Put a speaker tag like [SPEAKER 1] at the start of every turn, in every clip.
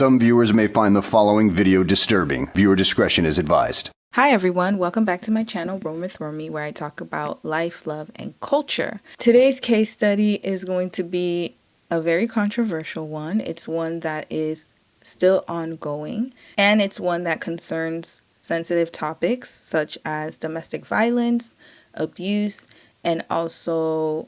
[SPEAKER 1] Some viewers may find the following video disturbing. Viewer discretion is advised.
[SPEAKER 2] Hi everyone, welcome back to my channel, Roam with Romy, where I talk about life, love, and culture. Today's case study is going to be a very controversial one. It's one that is still ongoing, and it's one that concerns sensitive topics such as domestic violence, abuse, and also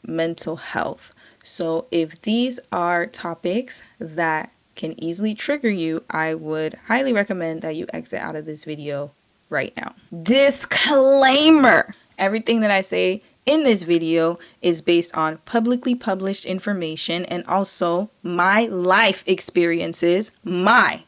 [SPEAKER 2] mental health. So if these are topics that can easily trigger you, I would highly recommend that you exit out of this video right now. Disclaimer! Everything that I say in this video is based on publicly published information and also my life experiences, my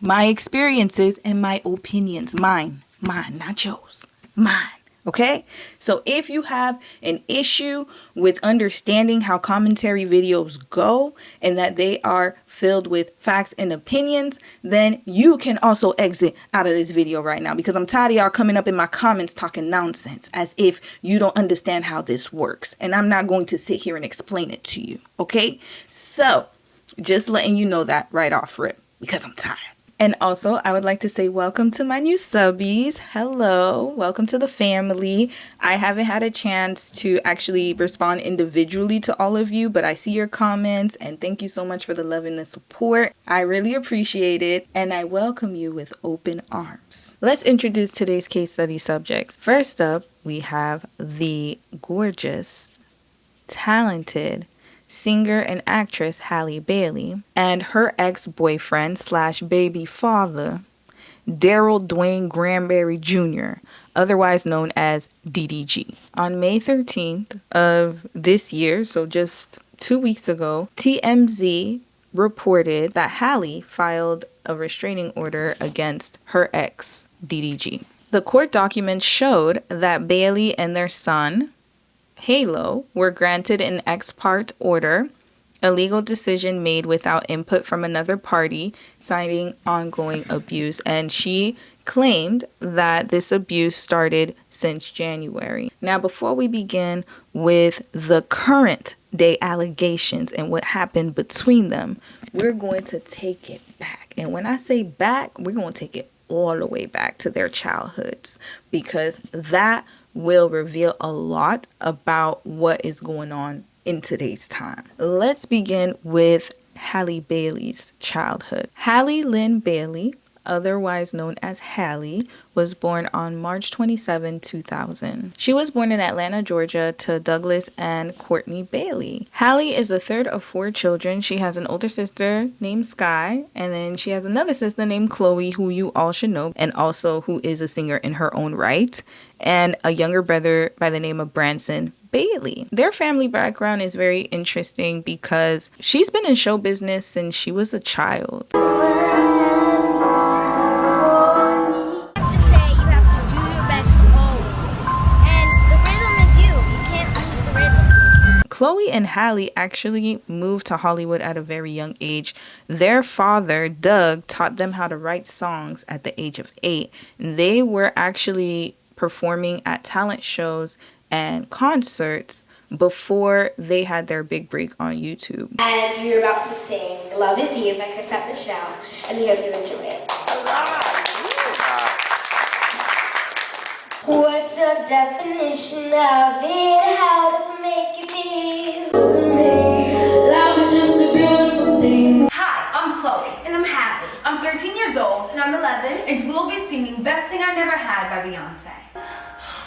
[SPEAKER 2] experiences and my opinions. Mine, not yours. Mine. Okay, so if you have an issue with understanding how commentary videos go and that they are filled with facts and opinions, then you can also exit out of this video right now, because I'm tired of y'all coming up in my comments talking nonsense as if you don't understand how this works. And I'm not going to sit here and explain it to you. Okay, so just letting you know that right off rip, because I'm tired. And also, I would like to say welcome to my new subbies. Hello, welcome to the family. I haven't had a chance to actually respond individually to all of you, but I see your comments and thank you so much for the love and the support. I really appreciate it, and I welcome you with open arms. Let's introduce today's case study subjects. First up, we have the gorgeous, talented singer and actress Halle Bailey and her ex-boyfriend / baby father Daryl Dwayne Granberry Jr., otherwise known as DDG. On May 13th of this year, so just 2 weeks ago, TMZ reported that Halle filed a restraining order against her ex, DDG. The court documents showed that Bailey and their son Halle were granted an ex parte order, a legal decision made without input from another party, citing ongoing abuse. And she claimed that this abuse started since January. Now, before we begin with the current day allegations and what happened between them, we're going to take it back. And when I say back, we're going to take it all the way back to their childhoods, because that will reveal a lot about what is going on in today's time. Let's begin with Halle Bailey's childhood. Halle Lynn Bailey, otherwise known as Halle, was born on March 27, 2000. She was born in Atlanta, Georgia, to Douglas and Courtney Bailey. Halle is the third of 4 children. She has an older sister named Sky, and then she has another sister named Chloe, who you all should know, and also who is a singer in her own right, and a younger brother by the name of Branson Bailey. Their family background is very interesting because she's been in show business since she was a child. Chloe and Halle actually moved to Hollywood at a very young age. Their father, Doug, taught them how to write songs at the age of 8. They were actually performing at talent shows and concerts before they had their big break on YouTube.
[SPEAKER 3] And you're about to sing Love Is You by Chrisette Michelle, and we hope you enjoy it. What's your definition of it? How does it make you feel? Love is just a beautiful thing.
[SPEAKER 4] Hi, I'm Chloe.
[SPEAKER 3] And I'm Halle.
[SPEAKER 4] I'm 13 years old.
[SPEAKER 3] And I'm 11.
[SPEAKER 4] And we'll be singing Best Thing I Never Had by Beyonce.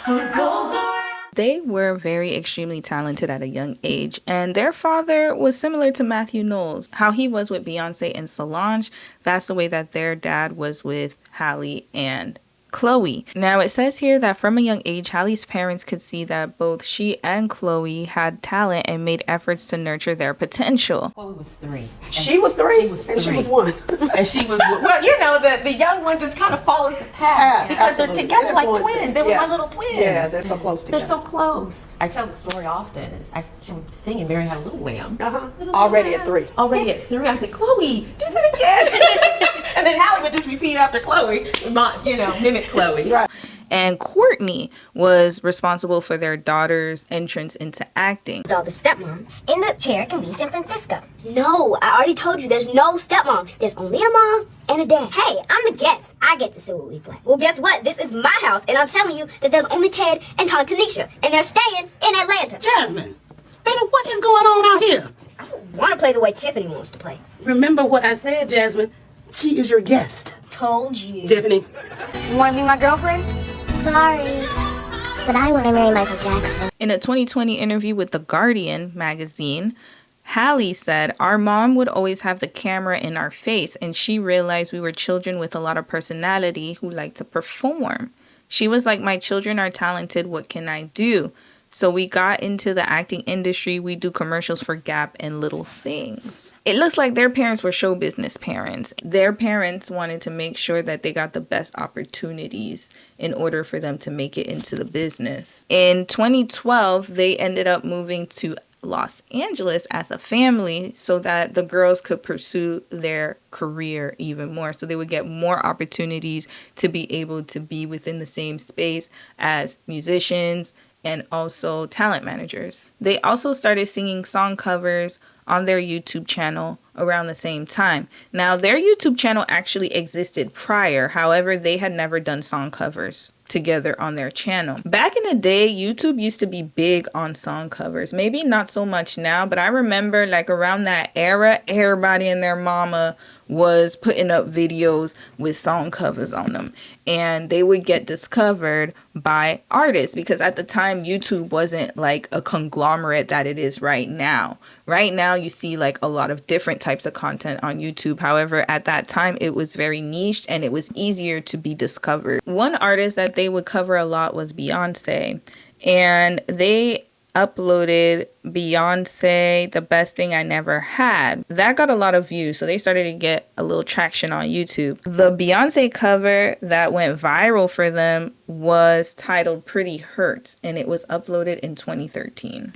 [SPEAKER 4] What goes around?
[SPEAKER 2] They were very extremely talented at a young age, and their father was similar to Matthew Knowles. How he was with Beyonce and Solange, that's the way that their dad was with Halle and Chloe. Now, it says here that from a young age, Halle's parents could see that both she and Chloe had talent and made efforts to nurture their potential.
[SPEAKER 5] Chloe was 3.
[SPEAKER 6] She was 3? And she was 1.
[SPEAKER 5] And she was, well, you know, the young one just kind of follows the path because they're together like twins. They were my little twins.
[SPEAKER 6] Yeah, they're so close together.
[SPEAKER 5] They're so close. I tell the story often. She was singing Mary Had a Little Lamb.
[SPEAKER 6] Already at 3.
[SPEAKER 5] Already at 3. I said, Chloe, do that again. And then Halle would just repeat after Chloe, mimic Chloe.
[SPEAKER 6] Right.
[SPEAKER 2] And Courtney was responsible for their daughter's entrance into acting.
[SPEAKER 3] The stepmom in the chair can be San Francisco. No, I already told you there's no stepmom. There's only a mom and a dad. Hey, I'm the guest. I get to see what we play. Well, guess what? This is my house, and I'm telling you that there's only Ted and Taunt Tanisha, and they're staying in Atlanta.
[SPEAKER 7] Jasmine, baby, what is going on out here?
[SPEAKER 3] I don't want to play the way Tiffany wants to play.
[SPEAKER 7] Remember what I said, Jasmine. She is your guest.
[SPEAKER 3] Told you.
[SPEAKER 7] Tiffany.
[SPEAKER 3] You want to be my girlfriend? Sorry, but I want to marry Michael Jackson.
[SPEAKER 2] In a 2020 interview with The Guardian magazine, Halle said, "Our mom would always have the camera in our face, and she realized we were children with a lot of personality who like to perform. She was like, my children are talented, what can I do? So we got into the acting industry. We do commercials for Gap and Little Things." It looks like their parents were show business parents. Their parents wanted to make sure that they got the best opportunities in order for them to make it into the business. In 2012, they ended up moving to Los Angeles as a family so that the girls could pursue their career even more. So they would get more opportunities to be able to be within the same space as musicians and also talent managers. They also started singing song covers on their YouTube channel around the same time. Now, their YouTube channel actually existed prior. However, they had never done song covers together on their channel. Back in the day, YouTube used to be big on song covers. Maybe not so much now, but I remember like around that era, everybody and their mama was putting up videos with song covers on them, and they would get discovered by artists because at the time YouTube wasn't like a conglomerate that it is right now. Right now you see like a lot of different types of content on YouTube. However, at that time it was very niched and it was easier to be discovered. One artist that they would cover a lot was Beyonce, and they uploaded Beyonce, The Best Thing I Never Had. That got a lot of views, so they started to get a little traction on YouTube. The Beyonce cover that went viral for them was titled Pretty Hurts, and it was uploaded in 2013.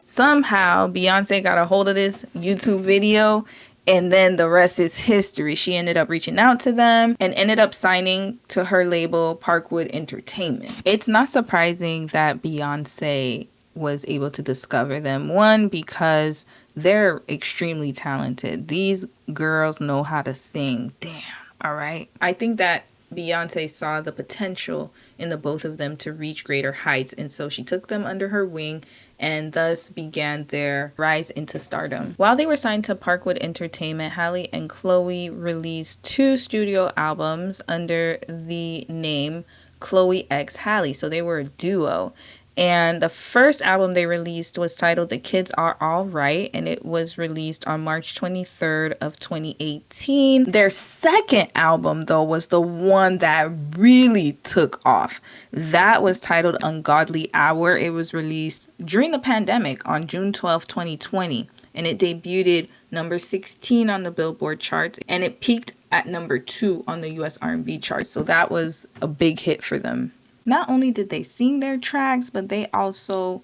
[SPEAKER 2] Somehow, Beyonce got a hold of this YouTube video, and then the rest is history. She ended up reaching out to them and ended up signing to her label, Parkwood Entertainment. It's not surprising that Beyonce was able to discover them. One, because they're extremely talented. These girls know how to sing. Damn. All right. I think that Beyonce saw the potential in the both of them to reach greater heights. And so she took them under her wing and thus began their rise into stardom. While they were signed to Parkwood Entertainment, Halle and Chloe released 2 studio albums under the name Chloe x Halle. So they were a duo. And the first album they released was titled The Kids Are All Right, and it was released on March 23rd of 2018. Their second album, though, was the one that really took off. That was titled Ungodly Hour. It was released during the pandemic on June 12, 2020, and it debuted number 16 on the Billboard charts, and it peaked at number 2 on the US R&B charts. So that was a big hit for them. Not only did they sing their tracks, but they also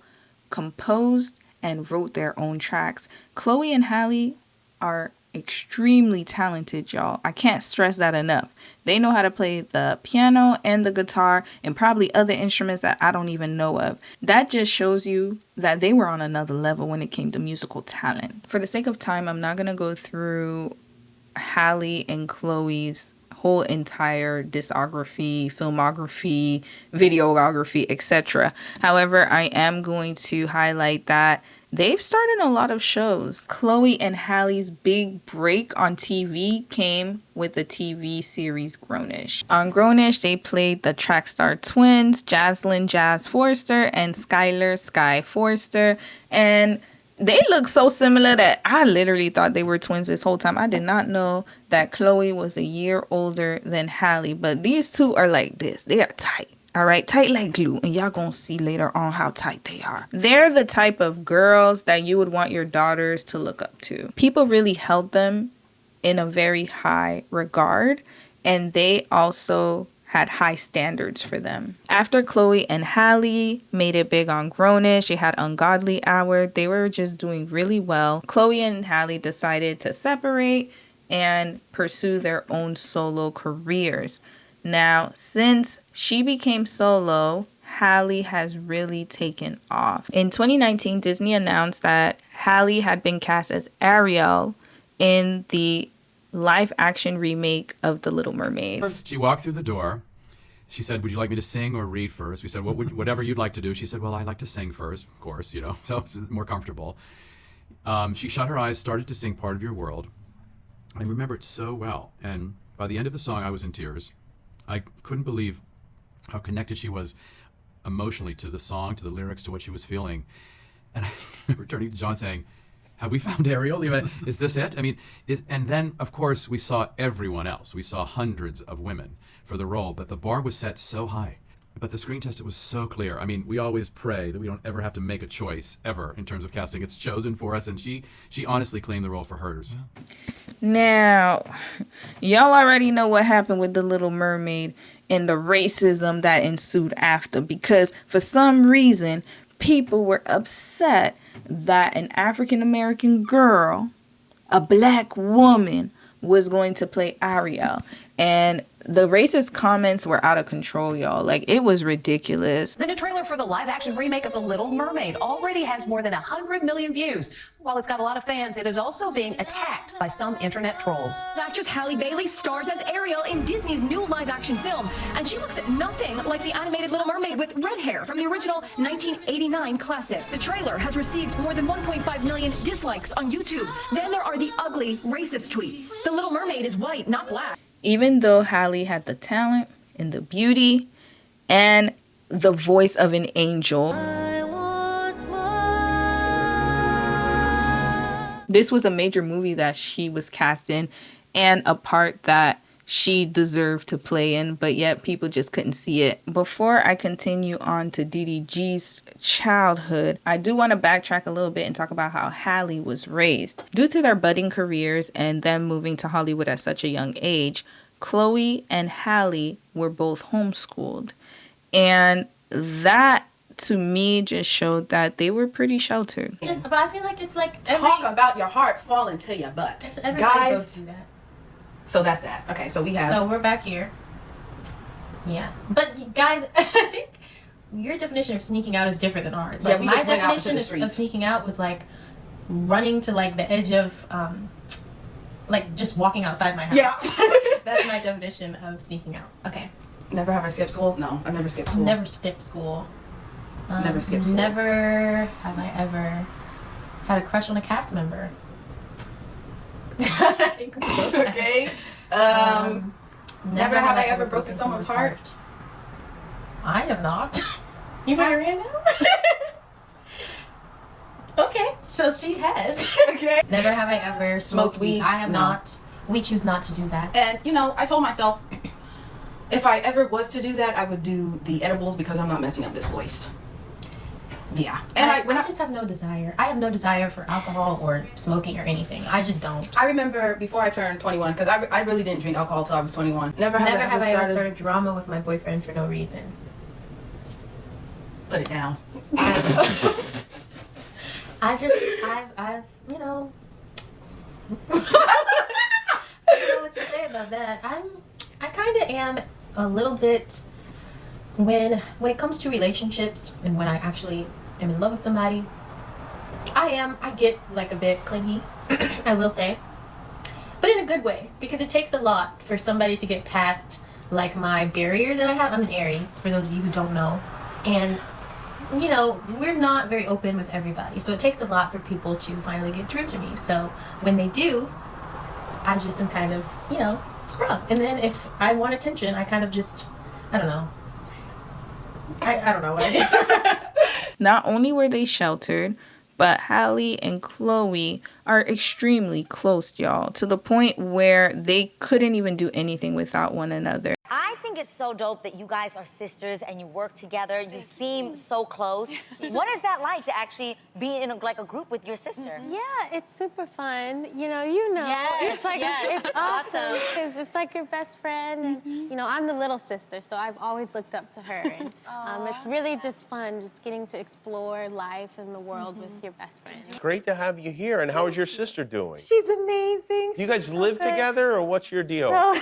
[SPEAKER 2] composed and wrote their own tracks. Chloe and Halle are extremely talented, y'all. I can't stress that enough. They know how to play the piano and the guitar and probably other instruments that I don't even know of. That just shows you that they were on another level when it came to musical talent. For the sake of time, I'm not going to go through Halle and Chloe's whole entire discography, filmography, videography, etc. However, I am going to highlight that they've started a lot of shows. Chloe and Halle's big break on TV came with the TV series Grownish. On Grownish, they played the track star twins, Jaslyn Jazz Forster and Skylar Sky Forster, and they look so similar that I literally thought they were twins this whole time. I did not know that Chloe was a year older than Halle, but these two are like this. They are tight. All right, tight like glue, and y'all gonna see later on how tight they are. They're the type of girls that you would want your daughters to look up to. People really held them in a very high regard, and they also had high standards for them. After Chloe and Halle made it big on Grownish, she had Ungodly Hour. They were just doing really well. Chloe and Halle decided to separate, and pursue their own solo careers. Now, since she became solo, Halle has really taken off. In 2019, Disney announced that Halle had been cast as Ariel in the live-action remake of The Little Mermaid.
[SPEAKER 8] First, she walked through the door. She said, "Would you like me to sing or read first?" We said, "Whatever you'd like to do." She said, "Well, I'd like to sing first, of course, so it's more comfortable." She shut her eyes, started to sing Part of Your World. I remember it so well. And by the end of the song, I was in tears. I couldn't believe how connected she was emotionally to the song, to the lyrics, to what she was feeling. And I remember turning to John saying, "Have we found Ariel? Is this it?" And then, of course, we saw everyone else. We saw hundreds of women for the role, but the bar was set so high. But the screen test, it was so clear. We always pray that we don't ever have to make a choice, ever, in terms of casting. It's chosen for us, and she honestly claimed the role for hers.
[SPEAKER 2] Now, y'all already know what happened with The Little Mermaid and the racism that ensued after, because for some reason, people were upset that an African-American girl, a black woman, was going to play Ariel. And the racist comments were out of control, y'all. It was ridiculous.
[SPEAKER 9] The new trailer for the live-action remake of The Little Mermaid already has more than 100 million views. While it's got a lot of fans, it is also being attacked by some internet trolls.
[SPEAKER 10] Actress Halle Bailey stars as Ariel in Disney's new live-action film, and she looks nothing like the animated Little Mermaid with red hair from the original 1989 classic. The trailer has received more than 1.5 million dislikes on YouTube. Then there are the ugly, racist tweets. The Little Mermaid is white, not black.
[SPEAKER 2] Even though Halle had the talent and the beauty and the voice of an angel, this was a major movie that she was cast in and a part that she deserved to play in, but yet people just couldn't see it. Before I continue on to DDG's childhood, I do want to backtrack a little bit and talk about how Halle was raised. Due to their budding careers and them moving to Hollywood at such a young age, Chloe and Halle were both homeschooled. And that, to me, just showed that they were pretty sheltered.
[SPEAKER 5] But I feel like it's like
[SPEAKER 7] Talk about your heart falling to your butt.
[SPEAKER 5] Everybody goes through that.
[SPEAKER 7] So that's that. Okay, so we have.
[SPEAKER 5] So we're back here. Yeah. But guys, I think your definition of sneaking out is different than ours.
[SPEAKER 7] Yeah, we
[SPEAKER 5] my
[SPEAKER 7] just went out to
[SPEAKER 5] definition
[SPEAKER 7] the street.
[SPEAKER 5] of sneaking out was running to the edge of just walking outside my house.
[SPEAKER 7] Yeah.
[SPEAKER 5] That's my definition of sneaking out. Okay.
[SPEAKER 7] Never have I skipped school? No, I've never skipped school.
[SPEAKER 5] Never skipped school.
[SPEAKER 7] Never skipped school.
[SPEAKER 5] Never have I ever had a crush on a cast member. I think we're both
[SPEAKER 7] Okay. Never have I ever broken someone's heart.
[SPEAKER 5] I have not. You married now? Okay, so she has.
[SPEAKER 7] Okay.
[SPEAKER 5] Never have I ever smoked weed. I have not. We choose not to do that.
[SPEAKER 7] And I told myself, if I ever was to do that, I would do the edibles because I'm not messing up this voice. Yeah. And
[SPEAKER 5] I just have no desire. I have no desire for alcohol or smoking or anything. I just don't.
[SPEAKER 7] I remember before I turned 21, because I really didn't drink alcohol till I was 21. Never have I ever
[SPEAKER 5] started drama with my boyfriend for no reason.
[SPEAKER 7] Put it down.
[SPEAKER 5] I've I don't know what to say about that. I kind of am a little bit, when it comes to relationships and when I actually am in love with somebody, I get a bit clingy, I will say, but in a good way, because it takes a lot for somebody to get past my barrier that I have. I'm an Aries, for those of you who don't know, and we're not very open with everybody, so it takes a lot for people to finally get through to me. So when they do, I just am kind of, sprung. And then if I want attention, I kind of just, I don't know. I don't know what I do.
[SPEAKER 2] Not only were they sheltered, but Halle and Chloe are extremely close, y'all, to the point where they couldn't even do anything without one another.
[SPEAKER 3] I think
[SPEAKER 11] think it's so dope that you guys are sisters and you work together. You seem so close. What is that like to actually be in a group with your sister?
[SPEAKER 12] Yeah, it's super fun. You know,
[SPEAKER 11] Yes,
[SPEAKER 12] it's like
[SPEAKER 11] yes,
[SPEAKER 12] it's awesome because it's like your best friend. And you know, I'm the little sister, so I've always looked up to her. And it's really just fun, just getting to explore life and the world with your best friend.
[SPEAKER 13] Great to have you here. And how is your sister doing?
[SPEAKER 12] She's amazing.
[SPEAKER 13] Do you guys live together, or what's your deal?
[SPEAKER 12] So,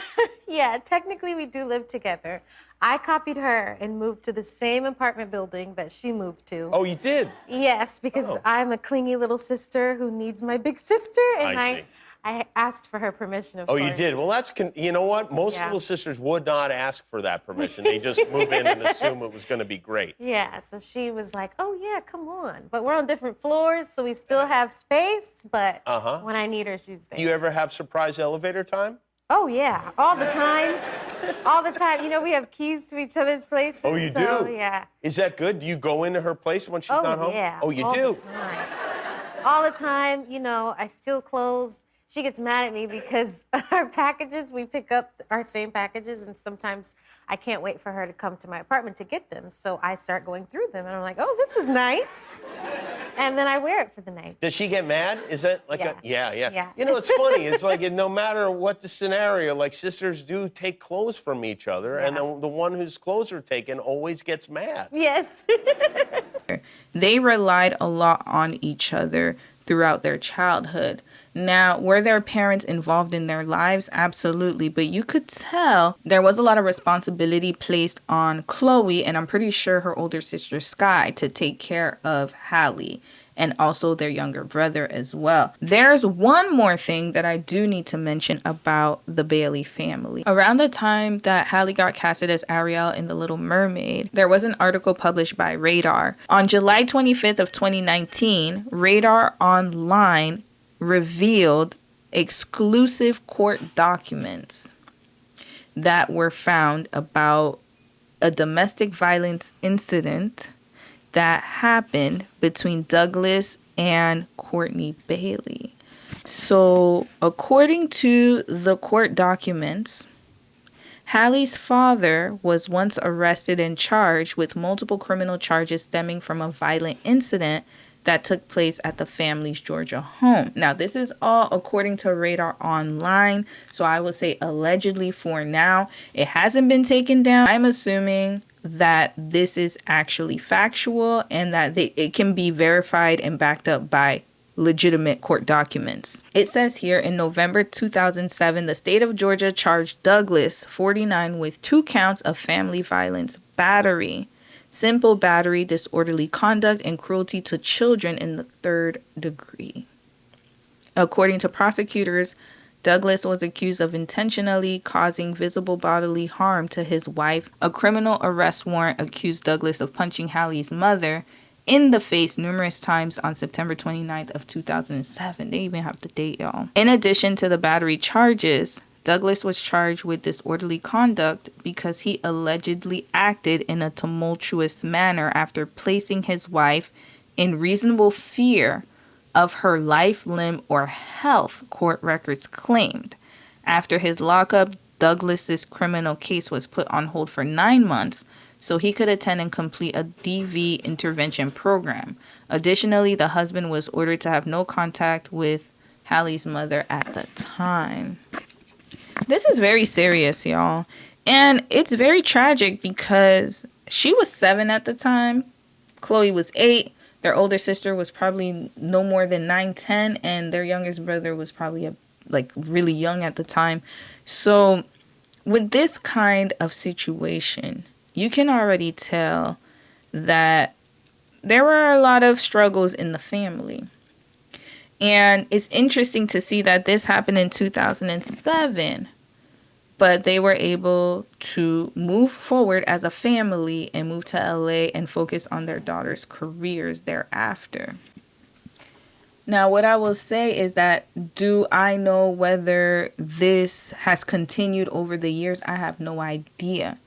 [SPEAKER 12] yeah, technically we do live together. I copied her and moved to the same apartment building that she moved to.
[SPEAKER 13] Oh, you did?
[SPEAKER 12] Yes, because I'm a clingy little sister who needs my big sister, and
[SPEAKER 13] I see.
[SPEAKER 12] I asked for her permission, of course.
[SPEAKER 13] You did? Well, that's, you know what? Most little sisters would not ask for that permission. They just move in and assume it was going to be great.
[SPEAKER 12] Yeah, so she was like, oh, yeah, come on. But we're on different floors, so we still have space, but when I need her, she's there.
[SPEAKER 13] Do you ever have surprise elevator time?
[SPEAKER 12] Oh, yeah, all the time. All the time. You know, we have keys to each other's places.
[SPEAKER 13] Oh, you
[SPEAKER 12] so,
[SPEAKER 13] do?
[SPEAKER 12] Yeah.
[SPEAKER 13] Is that good? Do you go into her place when she's not home?
[SPEAKER 12] Yeah.
[SPEAKER 13] Oh, you
[SPEAKER 12] all
[SPEAKER 13] do?
[SPEAKER 12] The time. All the time. You know, I steal clothes. She gets mad at me because our packages, we pick up our same packages, and sometimes I can't wait for her to come to my apartment to get them. So I start going through them, and I'm like, oh, this is nice. And then I wear it for the night.
[SPEAKER 13] Does she get mad? Is that like
[SPEAKER 12] Yeah.
[SPEAKER 13] yeah. You know, it's funny. It's like no matter what the scenario, like sisters do take clothes from each other, and then the one whose clothes are taken always gets mad.
[SPEAKER 12] Yes.
[SPEAKER 2] They relied a lot on each other throughout their childhood. Now, were their parents involved in their lives? Absolutely. But you could tell there was a lot of responsibility placed on Chloe, and I'm pretty sure her older sister Sky, to take care of Halle, and also their younger brother as well. There's one more thing that I do need to mention about the Bailey family. Around the time that Halle got casted as Ariel in The Little Mermaid, there was an article published by Radar. On July 25th of 2019, Radar Online revealed exclusive court documents that were found about a domestic violence incident that happened between Douglas and Courtney Bailey. So, according to the court documents, Halle's father was once arrested and charged with multiple criminal charges stemming from a violent incident that took place at the family's Georgia home. Now, this is all according to Radar Online, so I will say allegedly for now. It hasn't been taken down. I'm assuming that this is actually factual and that it can be verified and backed up by legitimate court documents. It says here, in November 2007, the state of Georgia charged Douglas, 49, with 2 counts of family violence, battery, simple battery, disorderly conduct, and cruelty to children in the 3rd degree. According to prosecutors, Douglas was accused of intentionally causing visible bodily harm to his wife. A criminal arrest warrant accused Douglas of punching Halle's mother in the face numerous times on September 29th of 2007. They even have the date, y'all. In addition to the battery charges, Douglas was charged with disorderly conduct because he allegedly acted in a tumultuous manner after placing his wife in reasonable fear of her life, limb, or health, court records claimed. After his lockup, Douglas's criminal case was put on hold for 9 months so he could attend and complete a DV intervention program. Additionally, the husband was ordered to have no contact with Halle's mother at the time. This is very serious, y'all. And it's very tragic because she was 7 at the time. Chloe was 8. Their older sister was probably no more than 9, 10. And their youngest brother was probably really young at the time. So with this kind of situation, you can already tell that there were a lot of struggles in the family. And it's interesting to see that this happened in 2007, but they were able to move forward as a family and move to LA and focus on their daughters' careers thereafter. Now, what I will say is that, do I know whether this has continued over the years? I have no idea.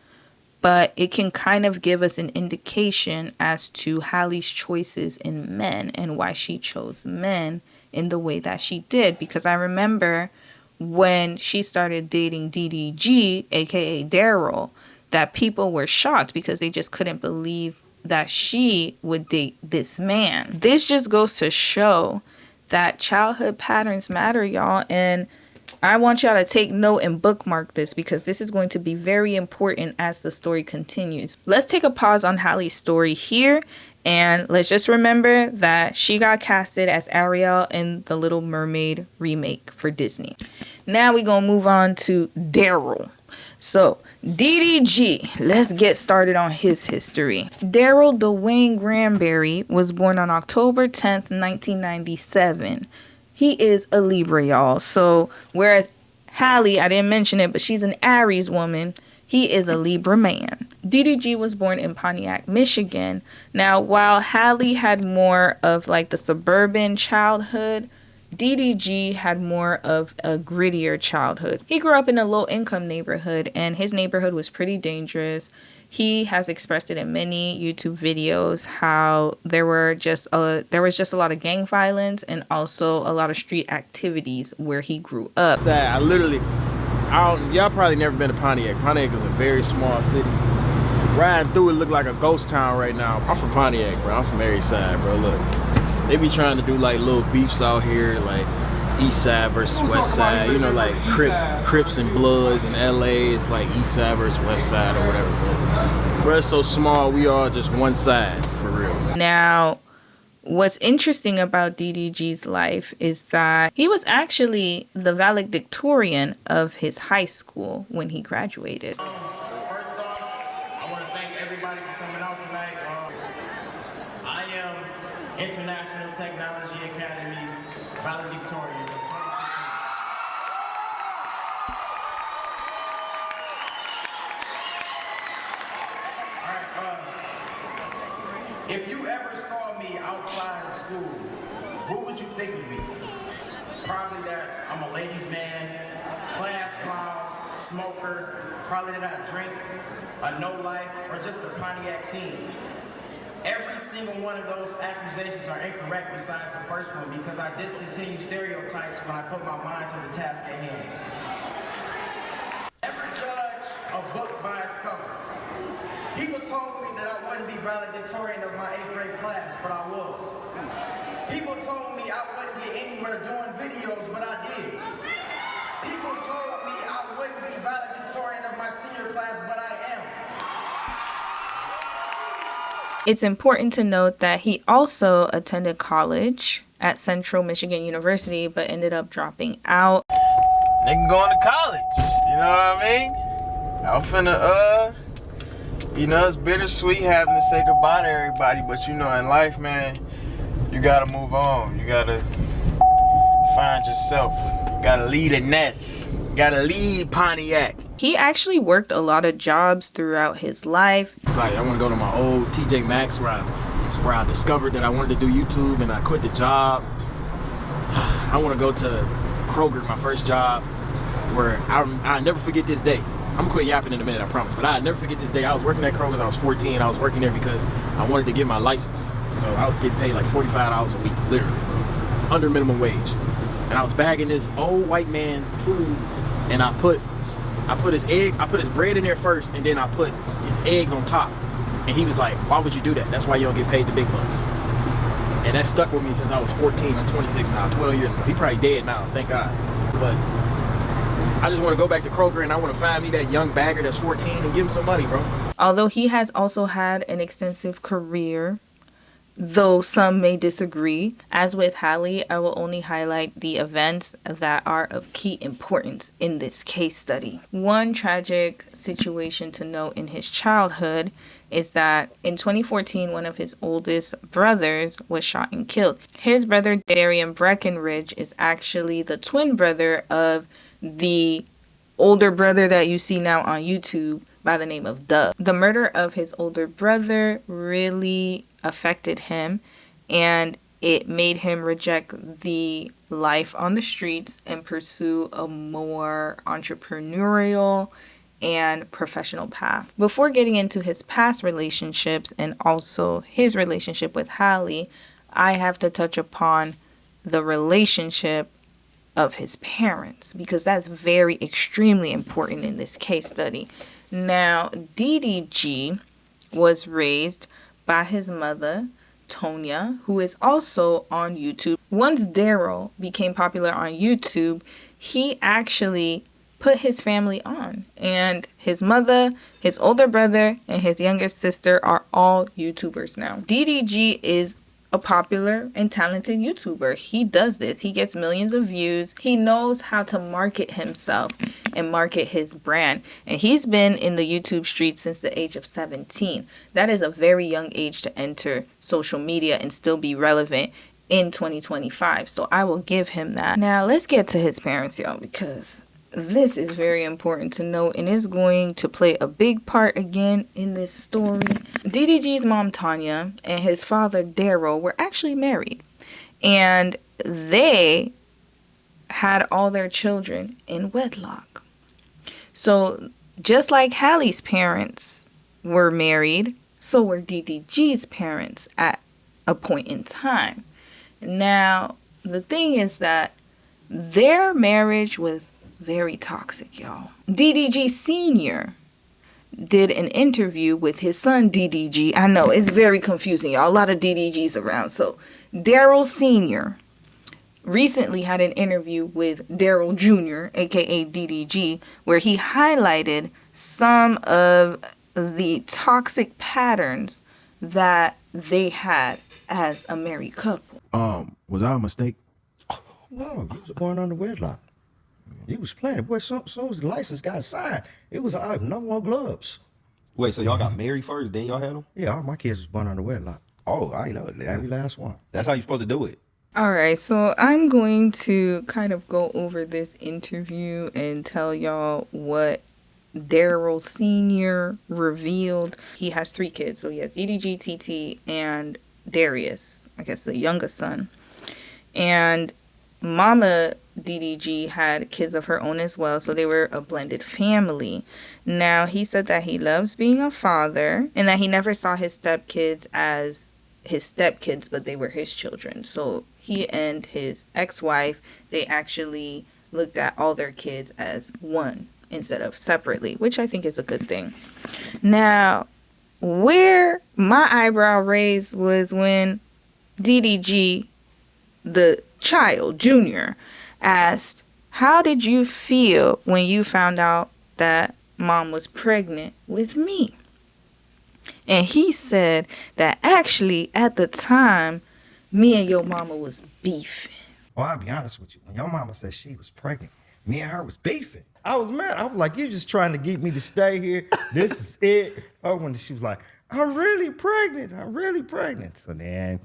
[SPEAKER 2] But it can kind of give us an indication as to Halle's choices in men and why she chose men in the way that she did. Because I remember when she started dating DDG, aka Daryl, that people were shocked because they just couldn't believe that she would date this man. This just goes to show that childhood patterns matter, y'all. And I want y'all to take note and bookmark this because this is going to be very important as the story continues. Let's take a pause on Halle's story here. And let's just remember that she got casted as Ariel in the Little Mermaid remake for Disney. Now we're going to move on to Daryl. So, DDG, let's get started on his history. Daryl Dwayne Granberry was born on October 10th, 1997. He is a Libra, y'all. So, whereas Halle, I didn't mention it, but she's an Aries woman, he is a Libra man. DDG was born in Pontiac, Michigan. Now, while Halle had more of like the suburban childhood, DDG had more of a grittier childhood. He grew up in a low-income neighborhood, and his neighborhood was pretty dangerous. He has expressed it in many YouTube videos how there was just a lot of gang violence and also a lot of street activities where he grew up.
[SPEAKER 14] Sad. Y'all probably never been to Pontiac. Pontiac is a very small city. Riding through it look like a ghost town right now. I'm from Pontiac, bro. I'm from every side, bro. Look. They be trying to do like little beefs out here, like East Side versus West Side. You know, like Crips and Bloods in LA. It's like East Side versus West Side or whatever. Bro, it's so small, we all just one side, for real.
[SPEAKER 2] Now, what's interesting about DDG's life is that he was actually the valedictorian of his high school when he graduated.
[SPEAKER 15] First off, I want to thank everybody for coming out tonight. I am International Technology Academy's valedictorian of 2015. Alright, if you ever saw me outside of school, what would you think of me? Probably that I'm a ladies' man, class clown, smoker, probably that I drink, a no-life, or just a Pontiac teen. Every single one of those accusations are incorrect besides the first one because I discontinue stereotypes when I put my mind to the task at hand. Never judge a book by its cover. People told me that I wouldn't be valedictorian of my 8th grade class, but I was. People told me I wouldn't get anywhere doing videos, but I did. People told me I wouldn't be valedictorian of my senior class, but I am.
[SPEAKER 2] It's important to note that he also attended college at Central Michigan University, but ended up dropping out.
[SPEAKER 14] Nigga going to college, you know what I mean? I'm finna, you know, it's bittersweet having to say goodbye to everybody, but you know, in life, man, you gotta move on. You gotta find yourself. You gotta lead a nest. You gotta lead Pontiac.
[SPEAKER 2] He actually worked a lot of jobs throughout his life.
[SPEAKER 14] Sorry, I want to go to my old TJ Maxx where I discovered that I wanted to do YouTube and I quit the job. I want to go to Kroger, my first job, where I'll never forget this day. I'm gonna quit yapping in a minute, I promise. But I'll never forget this day. I was working at Kroger. I was 14. I was working there because I wanted to get my license. So I was getting paid like $45 a week, literally, under minimum wage. And I was bagging this old white man food, and I put his eggs, I put his bread in there first, and then I put his eggs on top. And he was like, why would you do that? That's why you don't get paid the big bucks. And that stuck with me since I was 14. I'm 26 now, 12 years ago. He probably dead now, thank God. But I just want to go back to Kroger and I want to find me that young bagger that's 14 and give him some money, bro.
[SPEAKER 2] Although he has also had an extensive career, though some may disagree, as with Halle, I will only highlight the events that are of key importance in this case study. One tragic situation to note in his childhood is that in 2014, one of his oldest brothers was shot and killed. His brother, Darian Breckenridge, is actually the twin brother of the older brother that you see now on YouTube by the name of Doug. The murder of his older brother really affected him, and it made him reject the life on the streets and pursue a more entrepreneurial and professional path. Before getting into his past relationships and also his relationship with Halle, I have to touch upon the relationship of his parents, because that's very extremely important in this case study. Now, DDG was raised by his mother, Tonya, who is also on YouTube. Once Daryl became popular on YouTube, he actually put his family on. And his mother, his older brother, and his younger sister are all YouTubers now. DDG is a popular and talented YouTuber. He does this. He gets millions of views. He knows how to market himself and market his brand. And he's been in the YouTube streets since the age of 17. That is a very young age to enter social media and still be relevant in 2025. So I will give him that. Now let's get to his parents, y'all, because this is very important to know and is going to play a big part again in this story. DDG's mom, Tanya, and his father, Daryl, were actually married. And they had all their children in wedlock. So just like Halle's parents were married, so were DDG's parents at a point in time. Now, the thing is that their marriage was very toxic, y'all. DDG Sr. did an interview with his son, DDG. I know, it's very confusing, y'all. A lot of DDGs around. So, Daryl Sr. recently had an interview with Daryl Jr., aka DDG, where he highlighted some of the toxic patterns that they had as a married couple.
[SPEAKER 16] Was I a mistake?
[SPEAKER 17] No, you was born under wedlock. You was playing. Boy, as soon as the license got signed, it was no more gloves.
[SPEAKER 16] Wait, so y'all got married first, then y'all had them?
[SPEAKER 17] Yeah, all my kids was born under wedlock.
[SPEAKER 16] Oh, I ain't know it.
[SPEAKER 17] Every last one.
[SPEAKER 16] That's how you supposed to do it.
[SPEAKER 2] All right, so I'm going to kind of go over this interview and tell y'all what Daryl Sr. revealed. He has 3 kids. So he has DDG, TT, and Darius, I guess the youngest son. And Mama DDG had kids of her own as well, so they were a blended family. Now, he said that he loves being a father and that he never saw his stepkids as his stepkids, but they were his children. So he and his ex-wife, they actually looked at all their kids as one instead of separately, which I think is a good thing. Now, where my eyebrow raised was when DDG, the child, Junior, asked, how did you feel when you found out that mom was pregnant with me? And he said that actually at the time, me and your mama was beefing.
[SPEAKER 17] Oh, I'll be honest with you. When your mama said she was pregnant, me and her was beefing. I was mad. I was like, you just trying to get me to stay here. This is it. Oh, when she was like, I'm really pregnant. I'm really pregnant. So then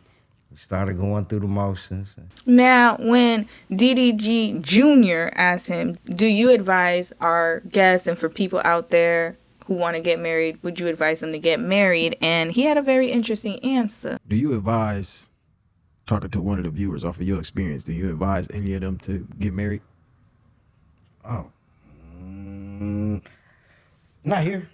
[SPEAKER 17] we started going through the motions.
[SPEAKER 2] Now, when DDG Jr. asked him, do you advise our guests and for people out there who want to get married, would you advise them to get married? And he had a very interesting answer.
[SPEAKER 16] Do you advise, talking to one of the viewers off of your experience, do you advise any of them to get married?
[SPEAKER 17] Oh. Not here.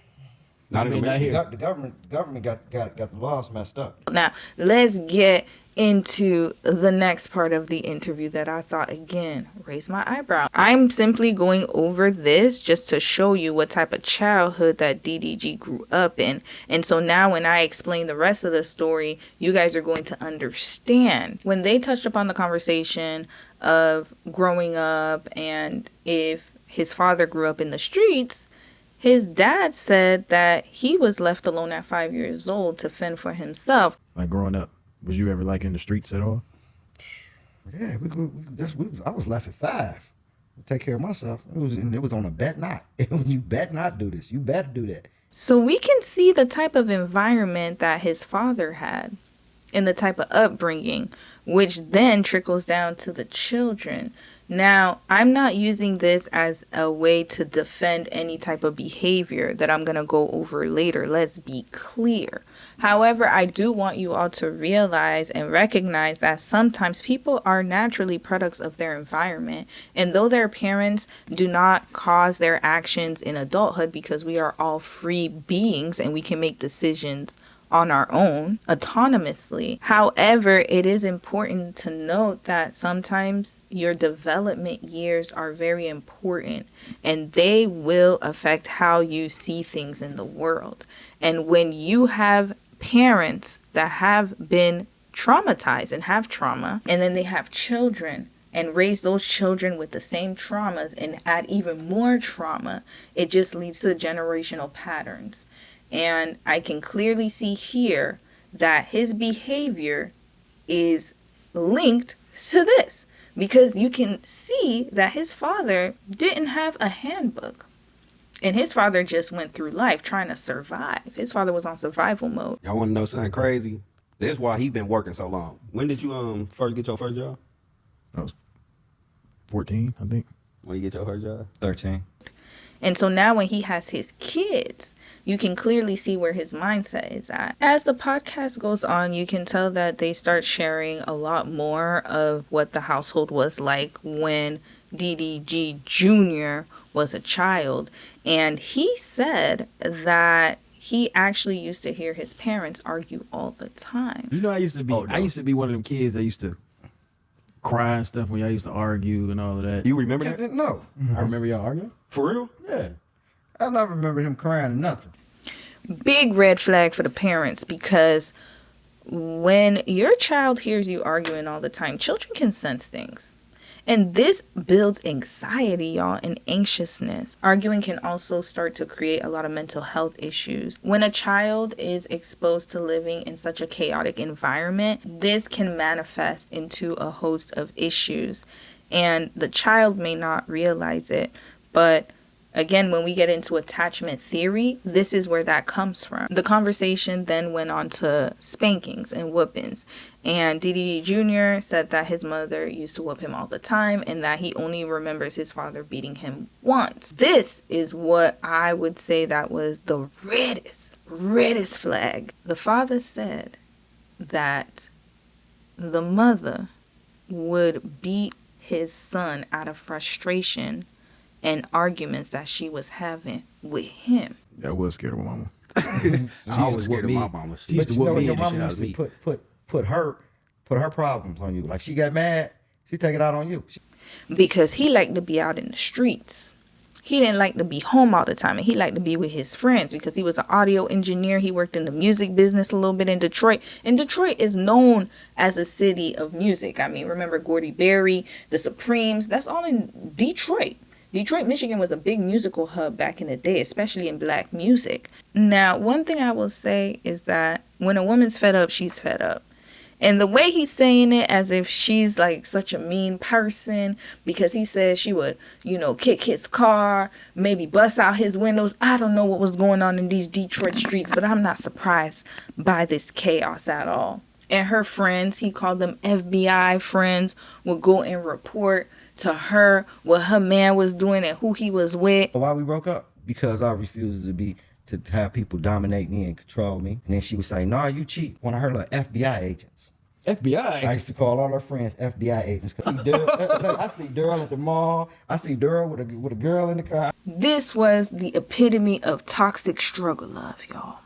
[SPEAKER 16] Not here.
[SPEAKER 17] The government got the laws messed up.
[SPEAKER 2] Now, let's get into the next part of the interview that I thought, again, raised my eyebrow. I'm simply going over this just to show you what type of childhood that DDG grew up in. And so now when I explain the rest of the story, you guys are going to understand. When they touched upon the conversation of growing up and if his father grew up in the streets, his dad said that he was left alone at 5 years old to fend for himself.
[SPEAKER 16] Like growing up, was you ever like in the streets at all?
[SPEAKER 17] Yeah, I was left at 5. Take care of myself. It was on a bet not. You bet not do this. You better do that.
[SPEAKER 2] So we can see the type of environment that his father had and the type of upbringing, which then trickles down to the children. Now, I'm not using this as a way to defend any type of behavior that I'm going to go over later. Let's be clear. However, I do want you all to realize and recognize that sometimes people are naturally products of their environment. And though their parents do not cause their actions in adulthood, because we are all free beings and we can make decisions on our own autonomously. However, it is important to note that sometimes your development years are very important and they will affect how you see things in the world. And when you have parents that have been traumatized and have trauma, and then they have children and raise those children with the same traumas and add even more trauma, it just leads to generational patterns. And I can clearly see here that his behavior is linked to this, because you can see that his father didn't have a handbook. And his father just went through life trying to survive. His father was on survival mode.
[SPEAKER 18] Y'all want to know something crazy? That's why he been working so long. When did you first get your first job?
[SPEAKER 16] I was 14, I think.
[SPEAKER 18] When you get your first job? 13.
[SPEAKER 2] And so now when he has his kids, you can clearly see where his mindset is at. As the podcast goes on, you can tell that they start sharing a lot more of what the household was like when DDG Jr. was a child. And he said that he actually used to hear his parents argue all the time.
[SPEAKER 16] You know, I used to be one of them kids that used to cry and stuff when y'all used to argue and all of that.
[SPEAKER 17] You remember that? No.
[SPEAKER 16] I remember y'all arguing.
[SPEAKER 17] For real?
[SPEAKER 16] Yeah.
[SPEAKER 17] I don't remember him crying or nothing.
[SPEAKER 2] Big red flag for the parents, because when your child hears you arguing all the time, children can sense things. And this builds anxiety, y'all, and anxiousness. Arguing can also start to create a lot of mental health issues. When a child is exposed to living in such a chaotic environment, this can manifest into a host of issues. And the child may not realize it, but again, when we get into attachment theory, this is where that comes from. The conversation then went on to spankings and whoopings. And DDD Jr. said that his mother used to whoop him all the time and that he only remembers his father beating him once. This is what I would say that was the reddest flag. The father said that the mother would beat his son out of frustration and arguments that she was having with him.
[SPEAKER 16] I was scared of my mama.
[SPEAKER 18] I was scared of my mama. She used to whoop me and the shit out of me.
[SPEAKER 17] Put her problems on you. Like, she got mad, she take it out on you.
[SPEAKER 2] Because he liked to be out in the streets. He didn't like to be home all the time, and he liked to be with his friends because he was an audio engineer. He worked in the music business a little bit in Detroit. And Detroit is known as a city of music. I mean, remember Gordy Berry, the Supremes, that's all in Detroit. Detroit, Michigan was a big musical hub back in the day, especially in black music. Now, one thing I will say is that when a woman's fed up, she's fed up. And the way he's saying it as if she's like such a mean person, because he says she would, kick his car, maybe bust out his windows. I don't know what was going on in these Detroit streets, but I'm not surprised by this chaos at all. And her friends, he called them FBI friends, would go and report to her what her man was doing and who he was with.
[SPEAKER 17] Why we broke up? Because I refused to have people dominate me and control me. And then she would say, "Nah, you cheat." When I heard of FBI agents.
[SPEAKER 16] FBI?
[SPEAKER 17] I used to call all her friends FBI agents. I see Daryl at the mall. I see Daryl with a girl in the car.
[SPEAKER 2] This was the epitome of toxic struggle love, y'all.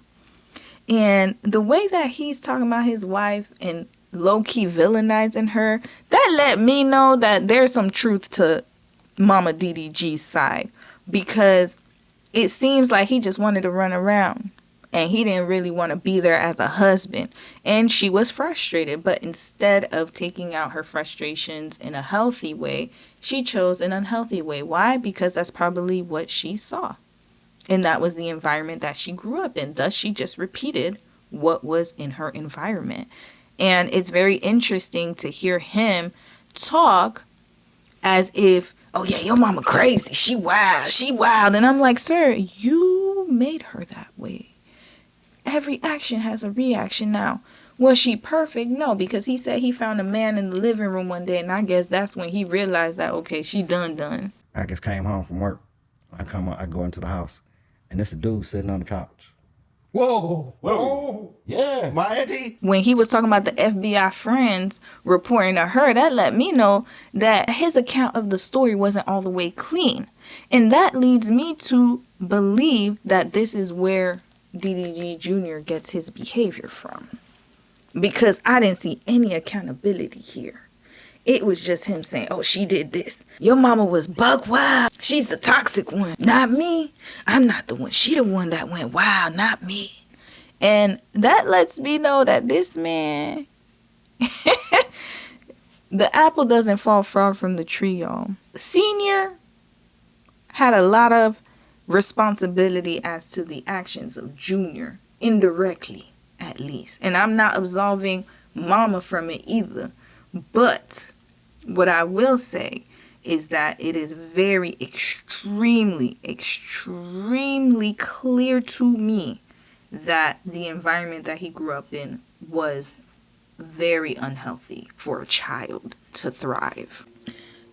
[SPEAKER 2] And the way that he's talking about his wife and low-key villainizing her, that let me know that there's some truth to Mama DDG's side, because it seems like he just wanted to run around and he didn't really want to be there as a husband. And she was frustrated, but instead of taking out her frustrations in a healthy way, she chose an unhealthy way. Why? Because that's probably what she saw. And that was the environment that she grew up in. Thus, she just repeated what was in her environment. And it's very interesting to hear him talk as if, oh yeah, your mama crazy. She wild. And I'm like, sir, you made her that way. Every action has a reaction now. Was she perfect? No, because he said he found a man in the living room one day, and I guess that's when he realized that, okay, she done.
[SPEAKER 17] I just came home from work. I go into the house, and there's a dude sitting on the couch.
[SPEAKER 16] Whoa.
[SPEAKER 17] Yeah.
[SPEAKER 16] My auntie.
[SPEAKER 2] When he was talking about the FBI friends reporting to her, that let me know that his account of the story wasn't all the way clean. And that leads me to believe that this is where DDG Jr. gets his behavior from. Because I didn't see any accountability here. It was just him saying, oh, she did this. Your mama was buck wild. She's the toxic one. Not me. I'm not the one. She the one that went wild, not me. And that lets me know that this man, the apple doesn't fall far from the tree, y'all. Senior had a lot of responsibility as to the actions of Junior, indirectly, at least. And I'm not absolving Mama from it either. But what I will say is that it is very extremely clear to me that the environment that he grew up in was very unhealthy for a child to thrive.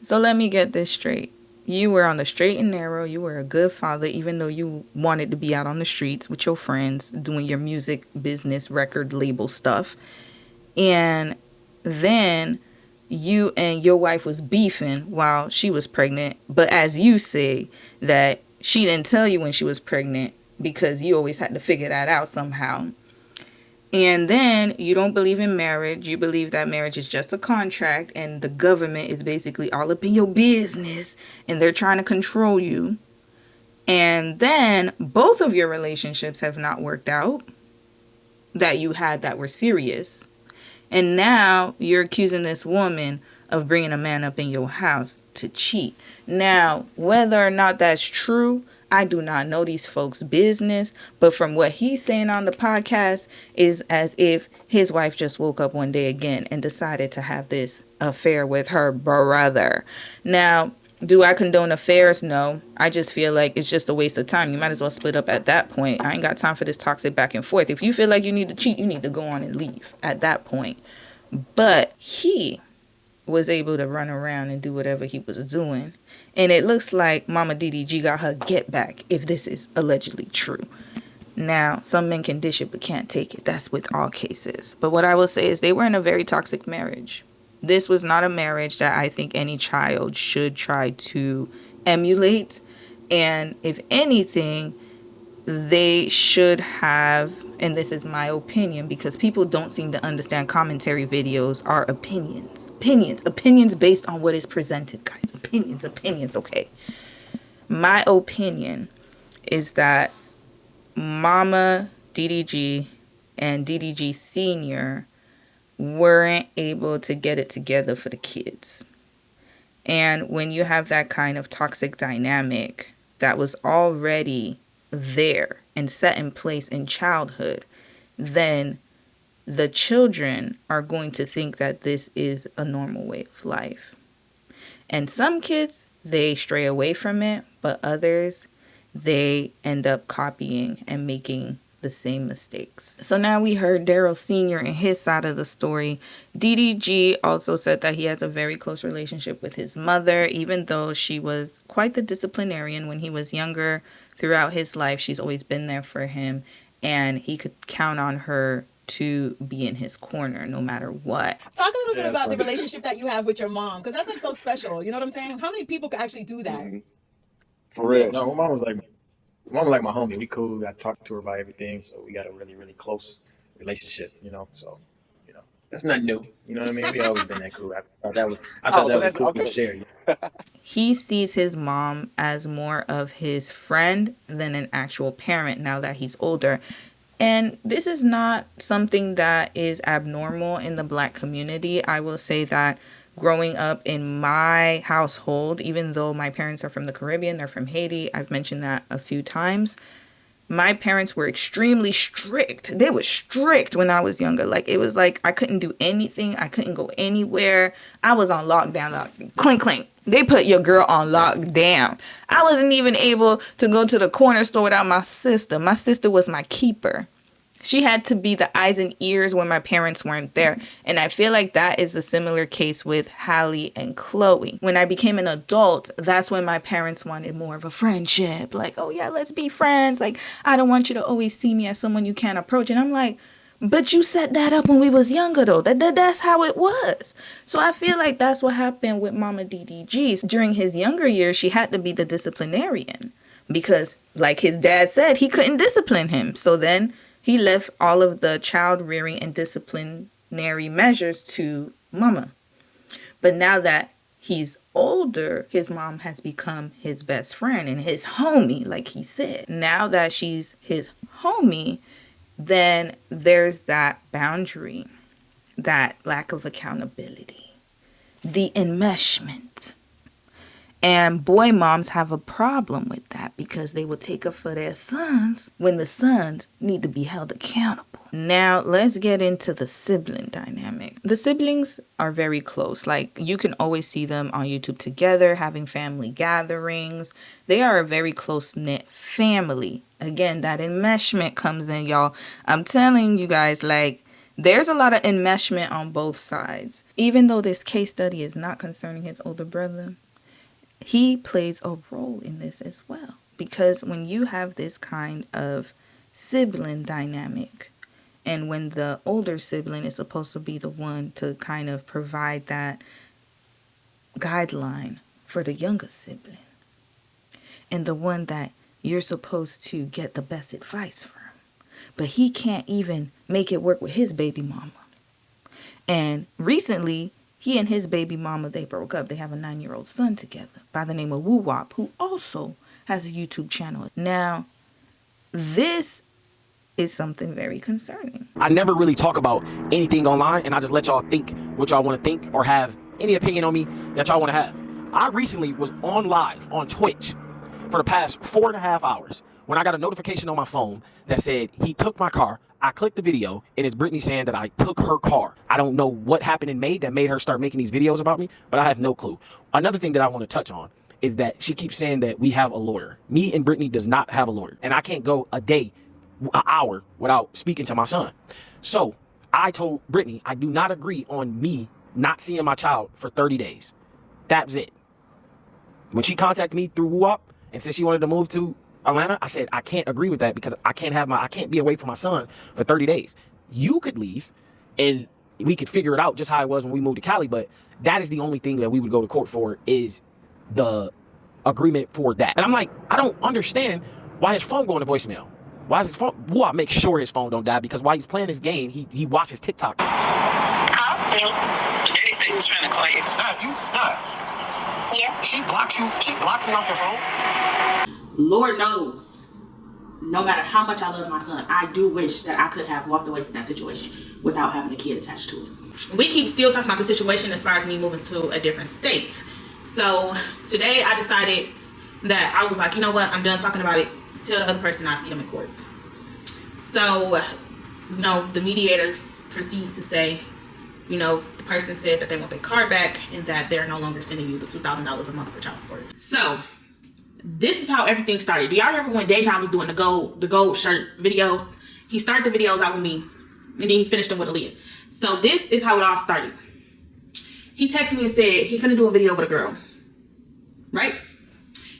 [SPEAKER 2] So let me get this straight. You were on the straight and narrow. You were a good father, even though you wanted to be out on the streets with your friends doing your music business, record label stuff. And then you and your wife was beefing while she was pregnant. But as you say, that she didn't tell you when she was pregnant because you always had to figure that out somehow. And then you don't believe in marriage. You believe that marriage is just a contract and the government is basically all up in your business and they're trying to control you. And then both of your relationships have not worked out that you had that were serious. And now you're accusing this woman of bringing a man up in your house to cheat. Now, whether or not that's true, I do not know these folks' business. But from what he's saying on the podcast is as if his wife just woke up one day again and decided to have this affair with her brother. Now, do I condone affairs? No. I just feel like it's just a waste of time. You might as well split up at that point. I ain't got time for this toxic back and forth. If you feel like you need to cheat, you need to go on and leave at that point. But he was able to run around and do whatever he was doing. And it looks like Mama DDG got her get back, if this is allegedly true. Now, some men can dish it but can't take it. That's with all cases. But what I will say is they were in a very toxic marriage. This was not a marriage that I think any child should try to emulate. And if anything, they should have, and this is my opinion, because people don't seem to understand commentary videos are opinions. Opinions based on what is presented, guys. Opinions, okay? My opinion is that Mama DDG and DDG Senior weren't able to get it together for the kids. And when you have that kind of toxic dynamic that was already there and set in place in childhood, then the children are going to think that this is a normal way of life. And some kids, they stray away from it, but others, they end up copying and making the same mistakes. So now we heard Daryl Sr. and his side of the story. DDG also said that he has a very close relationship with his mother, even though she was quite the disciplinarian when he was younger. Throughout his life, she's always been there for him, and he could count on her to be in his corner no matter what.
[SPEAKER 6] Talk a little bit about the relationship that you have with your mom, because that's like so special. You know what I'm saying? How many people could actually do that?
[SPEAKER 14] For real. No, my mom was like my homie. We cool. I talked to her about everything, so we got a really, really close relationship, you know. So, you know, that's nothing new. You know what I mean? We always been that cool. I thought that was cool to share.
[SPEAKER 2] He sees his mom as more of his friend than an actual parent now that he's older. And this is not something that is abnormal in the Black community. I will say that growing up in my household, even though my parents are from the Caribbean, they're from Haiti, I've mentioned that a few times, my parents were extremely strict. They were strict when I was younger. Like, it was like I couldn't do anything. I couldn't go anywhere. I was on lockdown. Clink, clink. They put your girl on lockdown. I wasn't even able to go to the corner store without my sister. My sister was my keeper. She had to be the eyes and ears when my parents weren't there. And I feel like that is a similar case with Halle and Chloe. When I became an adult, that's when my parents wanted more of a friendship. Like, oh yeah, let's be friends. Like, I don't want you to always see me as someone you can't approach. And I'm like, but you set that up when we was younger, though. That's how it was. So I feel like that's what happened with Mama DDG. During his younger years, she had to be the disciplinarian. because, like his dad said, he couldn't discipline him. So then he left all of the child rearing and disciplinary measures to mama. But now that he's older, his mom has become his best friend and his homie, like he said. Now that she's his homie, then there's that boundary, that lack of accountability, the enmeshment. And boy moms have a problem with that because they will take up for their sons when the sons need to be held accountable. Now, let's get into the sibling dynamic. The siblings are very close. Like, you can always see them on YouTube together, having family gatherings. They are a very close-knit family. Again, that enmeshment comes in, y'all. I'm telling you guys, like, there's a lot of enmeshment on both sides. Even though this case study is not concerning his older brother, he plays a role in this as well. Because when you have this kind of sibling dynamic, and when the older sibling is supposed to be the one to kind of provide that guideline for the younger sibling, and the one that you're supposed to get the best advice from, but he can't even make it work with his baby mama. And recently, he and his baby mama, they broke up. They have a 9-year-old son together by the name of Woo Wop, who also has a YouTube channel. Now, this is something very concerning.
[SPEAKER 14] I never really talk about anything online, and I just let y'all think what y'all want to think or have any opinion on me that y'all want to have. I recently was on live on Twitch for the past 4.5 hours when I got a notification on my phone that said he took my car. I clicked the video, and it's Brittany saying that I took her car. I don't know what happened in May that made her start making these videos about me, but I have no clue. Another thing that I want to touch on is that she keeps saying that we have a lawyer. Me and Brittany does not have a lawyer, and I can't go a day, an hour without speaking to my son. So I told Brittany I do not agree on me not seeing my child for 30 days. That's it. When she contacted me through WUOP and said she wanted to move to Atlanta, I said I can't agree with that because I can't be away from my son for 30 days. You could leave and we could figure it out just how it was when we moved to Cali, but that is the only thing that we would go to court for, is the agreement for that. And I'm like, I don't understand why his phone going to voicemail. Why is his phone? WUOP make sure his phone don't die, because while he's playing this game, he watches TikTok.
[SPEAKER 19] Daddy said he was trying to call you. Yeah. She blocked you. She blocked you off your phone.
[SPEAKER 20] Lord knows, no matter how much I love my son, I do wish that I could have walked away from that situation without having a kid attached to it. We keep still talking about the situation as far as me moving to a different state. So today I decided that I was like, you know what, I'm done talking about it. Tell the other person I see them in court. So, you know, the mediator proceeds to say, you know, the person said that they want their car back and that they're no longer sending you the $2,000 a month for child support. So this is how everything started. Do y'all remember when Dejan was doing the gold shirt videos? He started the videos out with me and then he finished them with Aaliyah. So this is how it all started. He texted me and said he finna do a video with a girl, right?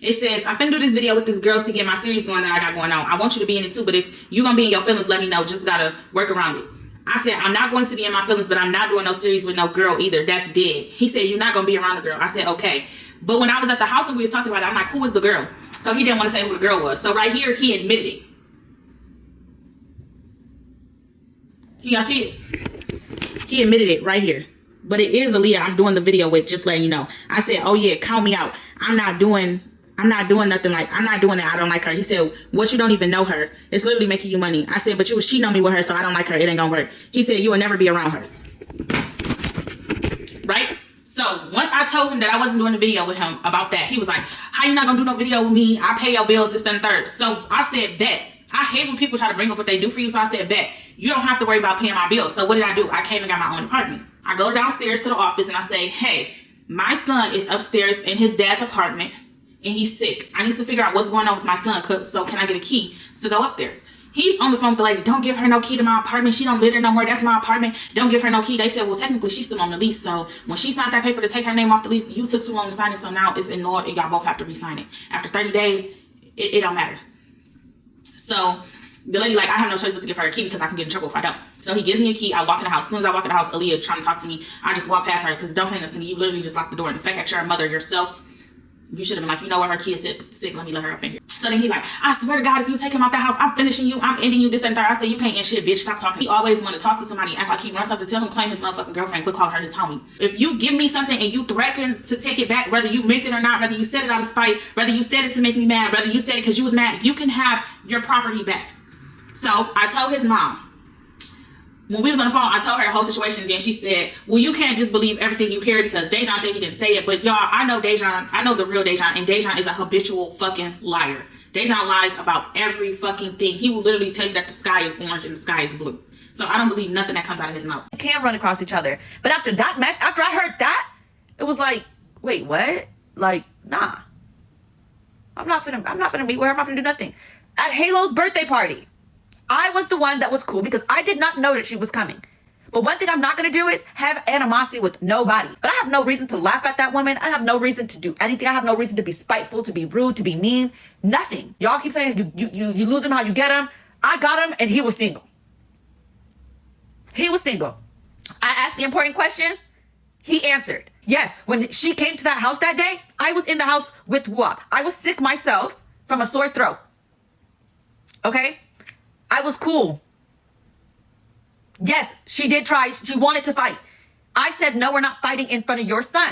[SPEAKER 20] It says, I'm finna do this video with this girl to get my series going that I got going on. I want you to be in it too, but if you gonna be in your feelings, let me know. Just gotta work around it. I said, I'm not going to be in my feelings, but I'm not doing no series with no girl either. That's dead. He said, you're not gonna be around the girl. I said, okay. But when I was at the house and we was talking about it, I'm like, who was the girl? So he didn't want to say who the girl was. So right here, he admitted it. Can y'all see it? He admitted it right here. But it is Aaliyah I'm doing the video with, just letting you know. I said, oh yeah, count me out. I'm not doing nothing like, I'm not doing that. I don't like her. He said, what, you don't even know her? It's literally making you money. I said, but you was cheating on me with her, so I don't like her. It ain't gonna work. He said, you will never be around her. Right? So once I told him that I wasn't doing the video with him about that, he was like, how you not gonna do no video with me? I pay your bills, this, that, and third. So I said, bet. I hate when people try to bring up what they do for you. So I said, bet. You don't have to worry about paying my bills. So what did I do? I came and got my own apartment. I go downstairs to the office and I say, hey, my son is upstairs in his dad's apartment and he's sick. I need to figure out what's going on with my son. So can I get a key to go up there? He's on the phone with the lady. Don't give her no key to my apartment. She don't live there no more. That's my apartment. Don't give her no key. They said, well, technically she's still on the lease. So when she signed that paper to take her name off the lease, you took too long to sign it. So now it's annulled and y'all both have to re-sign it. After 30 days, it don't matter. So the lady like, I have no choice but to give her a key because I can get in trouble if I don't. So he gives me a key. I walk in the house. As soon as I walk in the house, Aaliyah trying to talk to me, I just walk past her because don't say nothing to me. You literally just lock the door. And the fact that you're a mother yourself, You should have been like, you know what, her kid's sick, let me let her up in here. So then he like, I swear to God, if you take him out the house, I'm finishing you, I'm ending you, this and that. I say, you can't end shit, bitch, stop talking. He always want to talk to somebody, act like he runs something, tell him claim his motherfucking girlfriend, quit calling her his homie. If you give me something and you threaten to take it back, whether you meant it or not, whether you said it out of spite, whether you said it to make me mad, whether you said it because you was mad, you can have your property back. So I told his mom, when we was on the phone, I told her the whole situation, and then she said, well, you can't just believe everything you hear because Dejan said he didn't say it. But y'all, I know Dejan, I know the real Dejan, and Dejan is a habitual fucking liar. Dejan lies about every fucking thing. He will literally tell you that the sky is orange and the sky is blue. So I don't believe nothing that comes out of his mouth.
[SPEAKER 21] We can run across each other. But after that mess, after I heard that, it was like, wait, what? Like, nah. I'm not gonna meet with her. I'm not gonna do nothing. At Halo's birthday party, I was the one that was cool because I did not know that she was coming. But one thing I'm not going to do is have animosity with nobody. But I have no reason to laugh at that woman. I have no reason to do anything. I have no reason to be spiteful, to be rude, to be mean. Nothing. Y'all keep saying you lose him how you get him. I got him and he was single. He was single. I asked the important questions. He answered. Yes, when she came to that house that day, I was in the house with Wop. I was sick myself from a sore throat. Okay? I was cool. Yes, she did try. She wanted to fight. I said, no, we're not fighting in front of your son.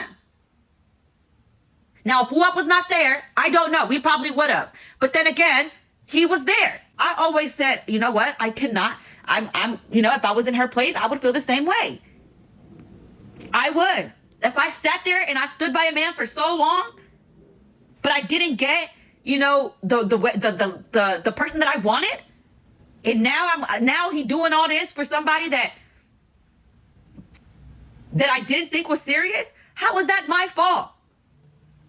[SPEAKER 21] Now, if Wop was not there, I don't know. We probably would have. But then again, he was there. I always said, you know what? I cannot. If I was in her place, I would feel the same way. I would. If I sat there and I stood by a man for so long, but I didn't get, the person that I wanted, and now he doing all this for somebody that I didn't think was serious. How is that my fault?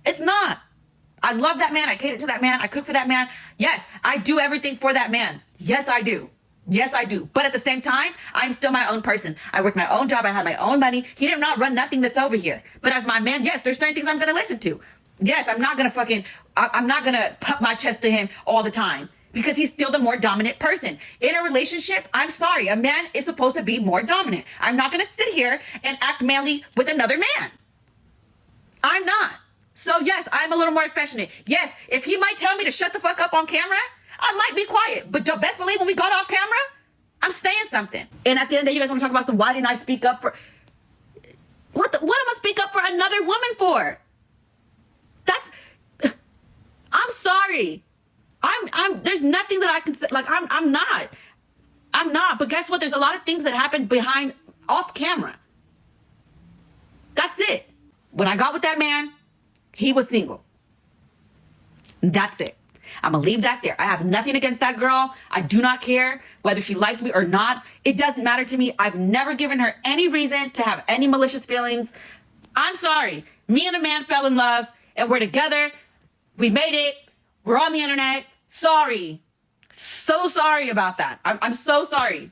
[SPEAKER 21] It's not. I love that man. I cater to that man. I cook for that man. Yes, I do everything for that man. Yes, I do. Yes, I do. But at the same time, I'm still my own person. I work my own job. I have my own money. He did not run nothing that's over here. But as my man, yes, there's certain things I'm going to listen to. Yes, I'm not going to pump my chest to him all the time. Because he's still the more dominant person. In a relationship, I'm sorry, a man is supposed to be more dominant. I'm not gonna sit here and act manly with another man. I'm not. So yes, I'm a little more affectionate. Yes, if he might tell me to shut the fuck up on camera, I might be quiet. But best believe when we got off camera, I'm saying something. And at the end of the day, you guys want to talk about why didn't I speak up for... What am I speak up for another woman for? I'm sorry. There's nothing that I can say. Like, I'm not. But guess what? There's a lot of things that happen off camera. That's it. When I got with that man, he was single. That's it. I'm going to leave that there. I have nothing against that girl. I do not care whether she likes me or not. It doesn't matter to me. I've never given her any reason to have any malicious feelings. I'm sorry. Me and a man fell in love and we're together. We made it. We're on the internet. Sorry. So sorry about that. I'm so sorry.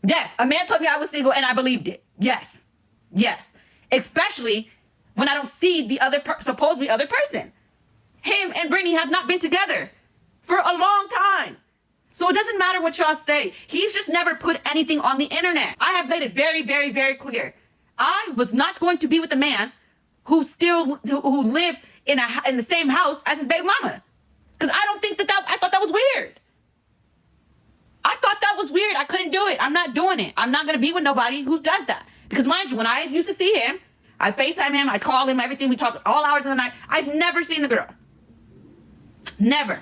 [SPEAKER 21] Yes, a man told me I was single and I believed it. Yes. Yes. Especially when I don't see the supposedly other person. Him and Brittany have not been together for a long time. So it doesn't matter what y'all say. He's just never put anything on the internet. I have made it very, very, very clear. I was not going to be with a man who lived in the same house as his baby mama. Because I don't think I thought that was weird. I thought that was weird. I couldn't do it. I'm not doing it. I'm not going to be with nobody who does that. Because mind you, when I used to see him, I FaceTime him, I call him, everything. We talk all hours of the night. I've never seen the girl. Never.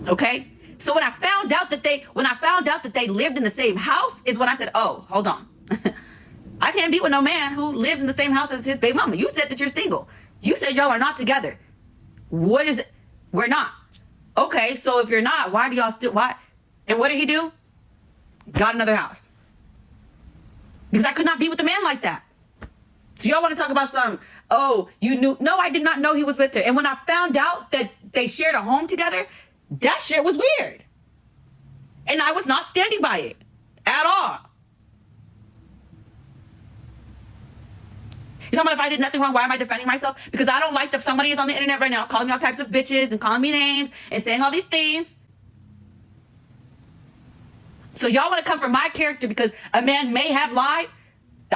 [SPEAKER 21] Okay? So when I found out that they lived in the same house is when I said, oh, hold on. I can't be with no man who lives in the same house as his baby mama. You said that you're single. You said y'all are not together. What is it? We're not. Okay, so if you're not, why do y'all still, why? And what did he do? Got another house. Because I could not be with a man like that. So y'all want to talk about you knew. No, I did not know he was with her. And when I found out that they shared a home together, that shit was weird. And I was not standing by it at all. You're talking about if I did nothing wrong, why am I defending myself? Because I don't like that somebody is on the internet right now calling me all types of bitches and calling me names and saying all these things. So y'all want to come for my character because a man may have lied?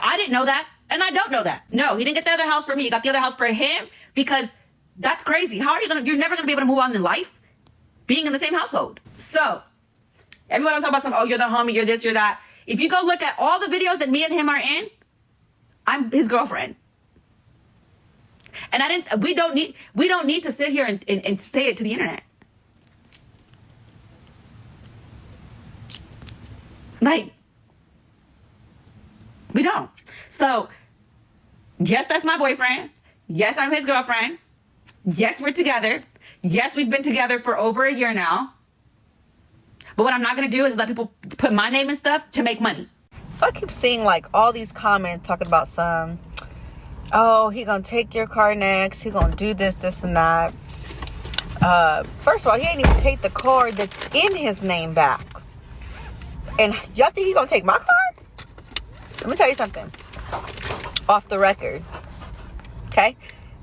[SPEAKER 21] I didn't know that. And I don't know that. No, he didn't get the other house for me. He got the other house for him because that's crazy. How are you you're never gonna be able to move on in life being in the same household. So, everyone I'm talking about oh, you're the homie, you're this, you're that. If you go look at all the videos that me and him are in, I'm his girlfriend. And we don't need to sit here and say it to the internet. Like, we don't. So, yes, that's my boyfriend. Yes, I'm his girlfriend. Yes, we're together. Yes, we've been together for over a year now. But what I'm not going to do is let people put my name and stuff to make money.
[SPEAKER 1] So I keep seeing like all these comments talking about oh, he gonna take your car next. He gonna do this, this, and that. First of all, he ain't even take the car that's in his name back. And y'all think he gonna take my car? Let me tell you something. Off the record. Okay?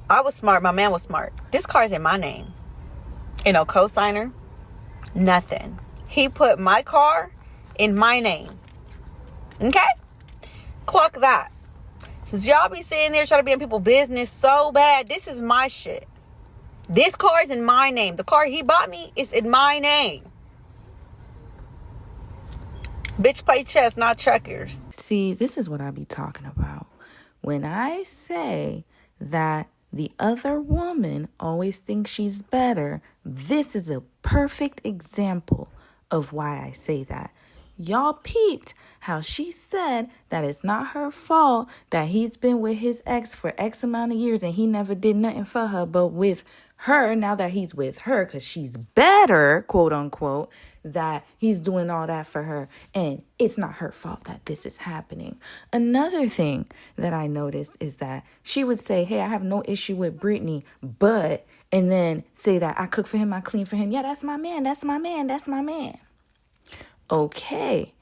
[SPEAKER 1] I was smart. My man was smart. This car is in my name. You know, co-signer. Nothing. He put my car in my name. Okay? Clock that. Since y'all be sitting there trying to be in people's business so bad, this is my shit. This car is in my name. The car he bought me is in my name. Bitch, play chess, not checkers.
[SPEAKER 2] See, this is what I be talking about. When I say that the other woman always thinks she's better, this is a perfect example of why I say that. Y'all peeped how she said that it's not her fault that he's been with his ex for X amount of years and he never did nothing for her, but with her, now that he's with her because she's better, quote unquote, that he's doing all that for her and it's not her fault that this is happening. Another thing that I noticed is that she would say, hey, I have no issue with Brittany, but, and then say that I cook for him, I clean for him. Yeah, that's my man, that's my man, that's my man. Okay.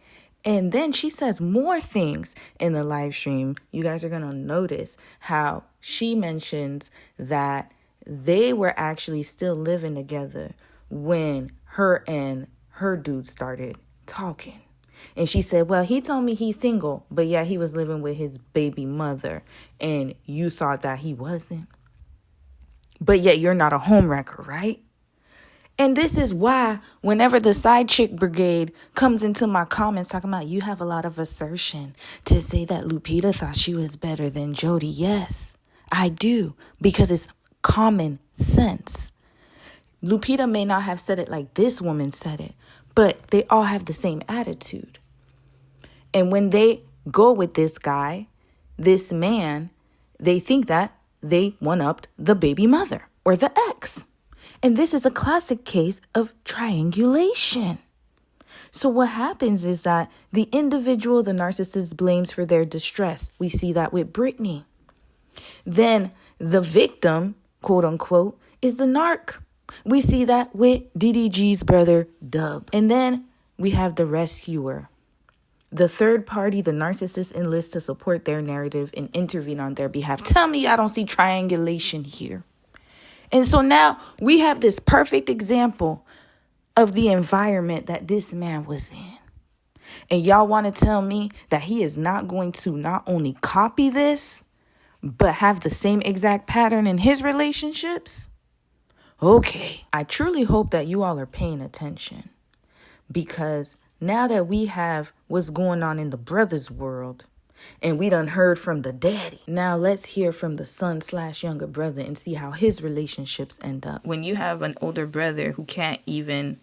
[SPEAKER 2] And then she says more things in the live stream. You guys are going to notice how she mentions that they were actually still living together when her and her dude started talking. And she said, well, he told me he's single, but yeah, he was living with his baby mother and you thought that he wasn't. But yet you're not a homewrecker, right? And this is why whenever the side chick brigade comes into my comments talking about you have a lot of assertion to say that Lupita thought she was better than Jody. Yes, I do, because it's common sense. Lupita may not have said it like this woman said it, but they all have the same attitude. And when they go with this guy, this man, they think that they one-upped the baby mother or the ex. And this is a classic case of triangulation. So what happens is that the individual the narcissist blames for their distress. We see that with Brittany. Then the victim, quote unquote, is the narc. We see that with DDG's brother, Dub. And then we have the rescuer. The third party the narcissist enlists to support their narrative and intervene on their behalf. Tell me I don't see triangulation here. And so now we have this perfect example of the environment that this man was in. And y'all want to tell me that he is not going to not only copy this, but have the same exact pattern in his relationships? Okay. I truly hope that you all are paying attention, because now that we have what's going on in the brothers world, and we done heard from the daddy, now let's hear from the son/younger brother and see how his relationships end up. When you have an older brother who can't even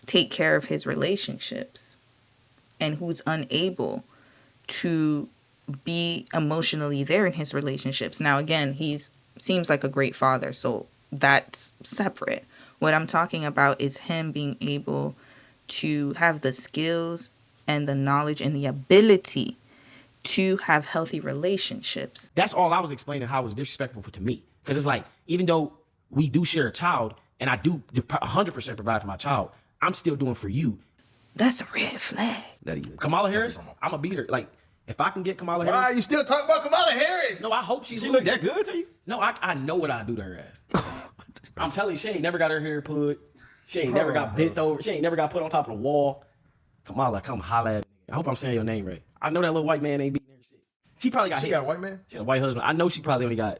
[SPEAKER 2] take care of his relationships and who's unable to be emotionally there in his relationships. Now, again, seems like a great father, so that's separate. What I'm talking about is him being able to have the skills and the knowledge and the ability to have healthy relationships.
[SPEAKER 14] That's all I was explaining, how it was disrespectful to me. Because it's like, even though we do share a child, and I do 100% provide for my child, I'm still doing for you.
[SPEAKER 2] That's a red flag.
[SPEAKER 14] Kamala Harris, I'm going to beat her. Like, if I can get Kamala Harris.
[SPEAKER 17] Why you still talking about Kamala Harris?
[SPEAKER 14] No, I hope she
[SPEAKER 17] look that good to you?
[SPEAKER 14] No, I know what I do to her ass. I'm telling you, she ain't never got her hair put. She ain't never got bent over. She ain't never got put on top of the wall. Kamala, come holla at me. I hope I'm saying your name right. I know that little white man ain't beating her shit. She probably got
[SPEAKER 16] She
[SPEAKER 14] hit.
[SPEAKER 16] got a white man?
[SPEAKER 14] She got a white husband. I know she probably only got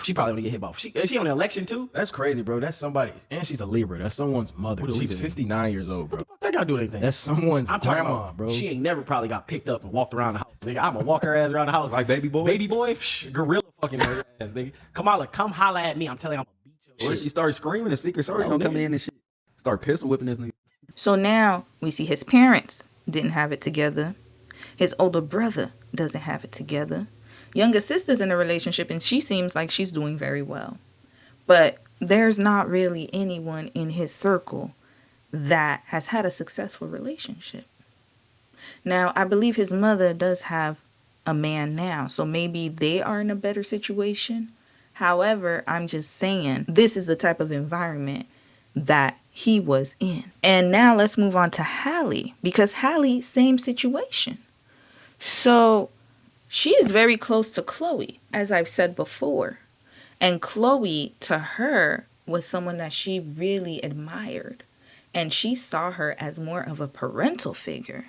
[SPEAKER 14] she probably only get hit about. Is she on the election too?
[SPEAKER 16] That's crazy, bro. That's somebody, and she's a Libra. That's someone's mother.
[SPEAKER 14] What do we
[SPEAKER 16] She's
[SPEAKER 14] do?
[SPEAKER 16] 59 years old, bro.
[SPEAKER 14] That gotta do anything.
[SPEAKER 16] That's someone's
[SPEAKER 14] I'm talking
[SPEAKER 16] grandma,
[SPEAKER 14] about,
[SPEAKER 16] bro.
[SPEAKER 14] She ain't never probably got picked up and walked around the house. Nigga, I'm gonna walk her ass around the house
[SPEAKER 18] Like baby boy?
[SPEAKER 14] Baby boy, gorilla fucking her ass, nigga. Come holla at me. I'm telling you, I'm gonna beat your
[SPEAKER 18] Or
[SPEAKER 14] shit.
[SPEAKER 18] she started screaming, the Secret Service
[SPEAKER 14] Oh,
[SPEAKER 18] gonna come
[SPEAKER 14] nigga.
[SPEAKER 18] in and shit. Start pistol whipping this nigga.
[SPEAKER 2] So now we see his parents didn't have it together. His older brother doesn't have it together. Younger sister's in a relationship and she seems like she's doing very well. But there's not really anyone in his circle that has had a successful relationship. Now, I believe his mother does have a man now, so maybe they are in a better situation. However, I'm just saying this is the type of environment that he was in. And now let's move on to Halle, because Halle, same situation. So she is very close to Chloe, as I've said before. And Chloe, to her, was someone that she really admired. And she saw her as more of a parental figure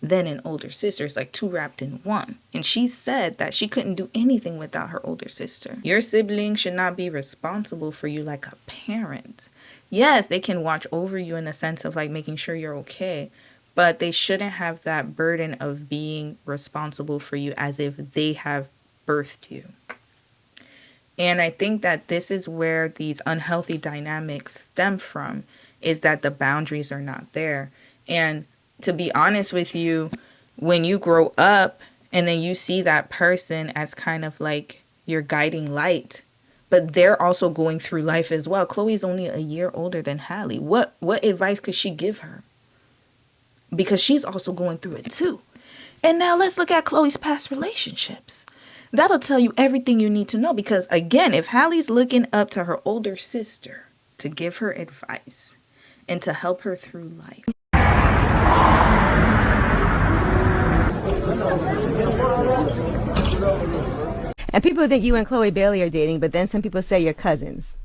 [SPEAKER 2] than an older sister. It's like two wrapped in one. And she said that she couldn't do anything without her older sister. Your sibling should not be responsible for you like a parent. Yes, they can watch over you in the sense of like making sure you're okay, but they shouldn't have that burden of being responsible for you as if they have birthed you. And I think that this is where these unhealthy dynamics stem from, is that the boundaries are not there. And to be honest with you, when you grow up and then you see that person as kind of like your guiding light, but they're also going through life as well. Chloe's only a year older than Halle. What advice could she give her? Because she's also going through it too. And now let's look at Chloe's past relationships. That'll tell you everything you need to know. Because again, if Halle's looking up to her older sister to give her advice and to help her through life.
[SPEAKER 4] And people think you and Chloe Bailey are dating, but then some people say you're cousins.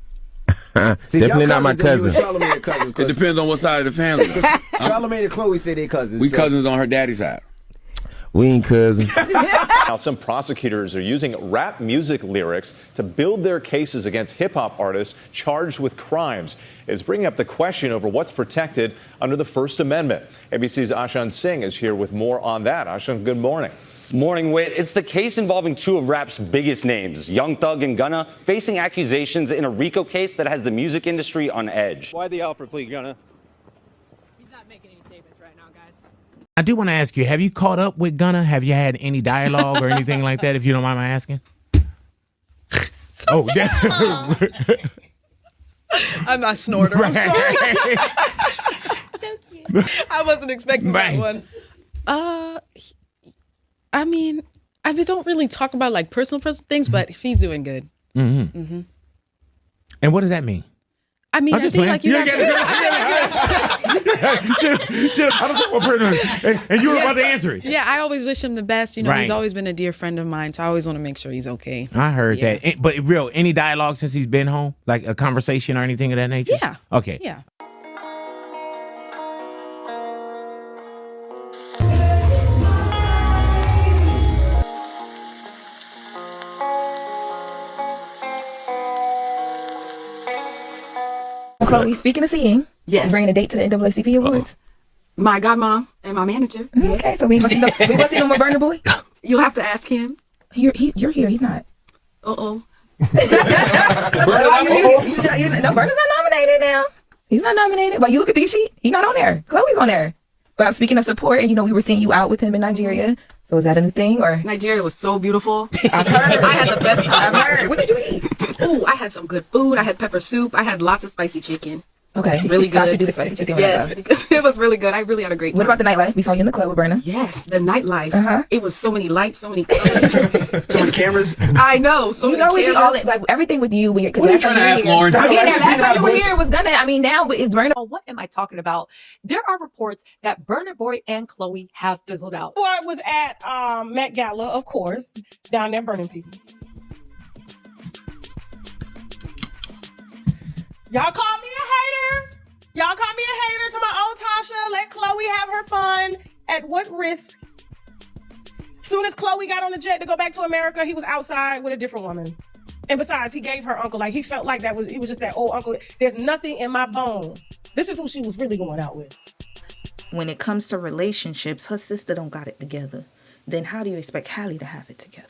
[SPEAKER 22] Definitely not my cousin.
[SPEAKER 23] It depends on what side of the family.
[SPEAKER 22] Charlamagne and Chloe say they cousins.
[SPEAKER 23] We cousins on her daddy's side.
[SPEAKER 22] We ain't cousins.
[SPEAKER 24] Now, some prosecutors are using rap music lyrics to build their cases against hip-hop artists charged with crimes. It's bringing up the question over what's protected under the First Amendment. ABC's Ashan Singh is here with more on that. Ashan, good morning.
[SPEAKER 25] Morning, Whit. It's the case involving two of rap's biggest names, Young Thug and Gunna, facing accusations in a RICO case that has the music industry on edge.
[SPEAKER 26] Why the Alfred plea, Gunna?
[SPEAKER 27] I do want to ask you, have you caught up with Gunna? Have you had any dialogue or anything like that, if you don't mind my asking? Oh, yeah.
[SPEAKER 28] I'm not snorter. I'm sorry. So cute. I wasn't expecting that one. I mean, don't really talk about like personal things, but he's doing good.
[SPEAKER 27] Mm-hmm.
[SPEAKER 28] Mm-hmm.
[SPEAKER 27] And what does that mean?
[SPEAKER 28] I mean,
[SPEAKER 27] I'm
[SPEAKER 28] I
[SPEAKER 27] just
[SPEAKER 28] think
[SPEAKER 27] playing.
[SPEAKER 28] like you.
[SPEAKER 27] I don't think we're pretty- and you were about to answer it.
[SPEAKER 28] Yeah, I always wish him the best. You know, he's
[SPEAKER 27] Right.
[SPEAKER 28] always been a dear friend of mine, so I always want to make sure he's okay.
[SPEAKER 27] I heard that. But real, any dialogue since he's been home? Like a conversation or anything of that nature?
[SPEAKER 28] Yeah.
[SPEAKER 27] Okay.
[SPEAKER 28] Yeah.
[SPEAKER 29] Chloe, speaking of seeing,
[SPEAKER 30] Yes.
[SPEAKER 29] bringing a date to the NAACP Awards.
[SPEAKER 30] My godmom and my manager.
[SPEAKER 29] Okay, so we must see no more Burner Boy.
[SPEAKER 30] You'll have to ask him.
[SPEAKER 29] You're here. He's not.
[SPEAKER 30] Uh-oh.
[SPEAKER 29] No, Burner's not nominated now. He's not nominated. But you look at the sheet. He's not on there. Chloe's on there. But I'm speaking of support, and we were seeing you out with him in Nigeria. So is that a new thing, or?
[SPEAKER 30] Nigeria was so beautiful.
[SPEAKER 29] I've heard.
[SPEAKER 30] I had the best time.
[SPEAKER 29] I've heard. What did you eat?
[SPEAKER 30] Oh, I had some good food. I had pepper soup. I had lots of spicy chicken.
[SPEAKER 29] Okay,
[SPEAKER 30] Really
[SPEAKER 29] so I
[SPEAKER 30] good.
[SPEAKER 29] should do the spicy chicken.
[SPEAKER 30] Yes, it was really good. I really had a great time.
[SPEAKER 29] What about the nightlife? We saw you in the club with Berna.
[SPEAKER 30] Yes, the nightlife.
[SPEAKER 29] Uh-huh.
[SPEAKER 30] It was so many lights, so many colors.
[SPEAKER 29] So many cameras.
[SPEAKER 30] I know. So many
[SPEAKER 29] we all
[SPEAKER 30] cameras.
[SPEAKER 29] like everything with you. When
[SPEAKER 23] What are you trying to ask, Lauren?
[SPEAKER 29] Last time you were here was gonna. I mean, now is Berna.
[SPEAKER 31] What am I talking about? There are reports that Burner Boy and Chloe have fizzled out.
[SPEAKER 32] Well, I was at Met Gala, of course, down there burning people. Y'all call me a hater. Y'all call me a hater to my old Tasha. Let Chloe have her fun. At what risk? Soon as Chloe got on the jet to go back to America, he was outside with a different woman. And besides, he gave her uncle, like he felt like he was just that old uncle. There's nothing in my bone. This is who she was really going out with.
[SPEAKER 2] When it comes to relationships, her sister don't got it together. Then how do you expect Halle to have it together?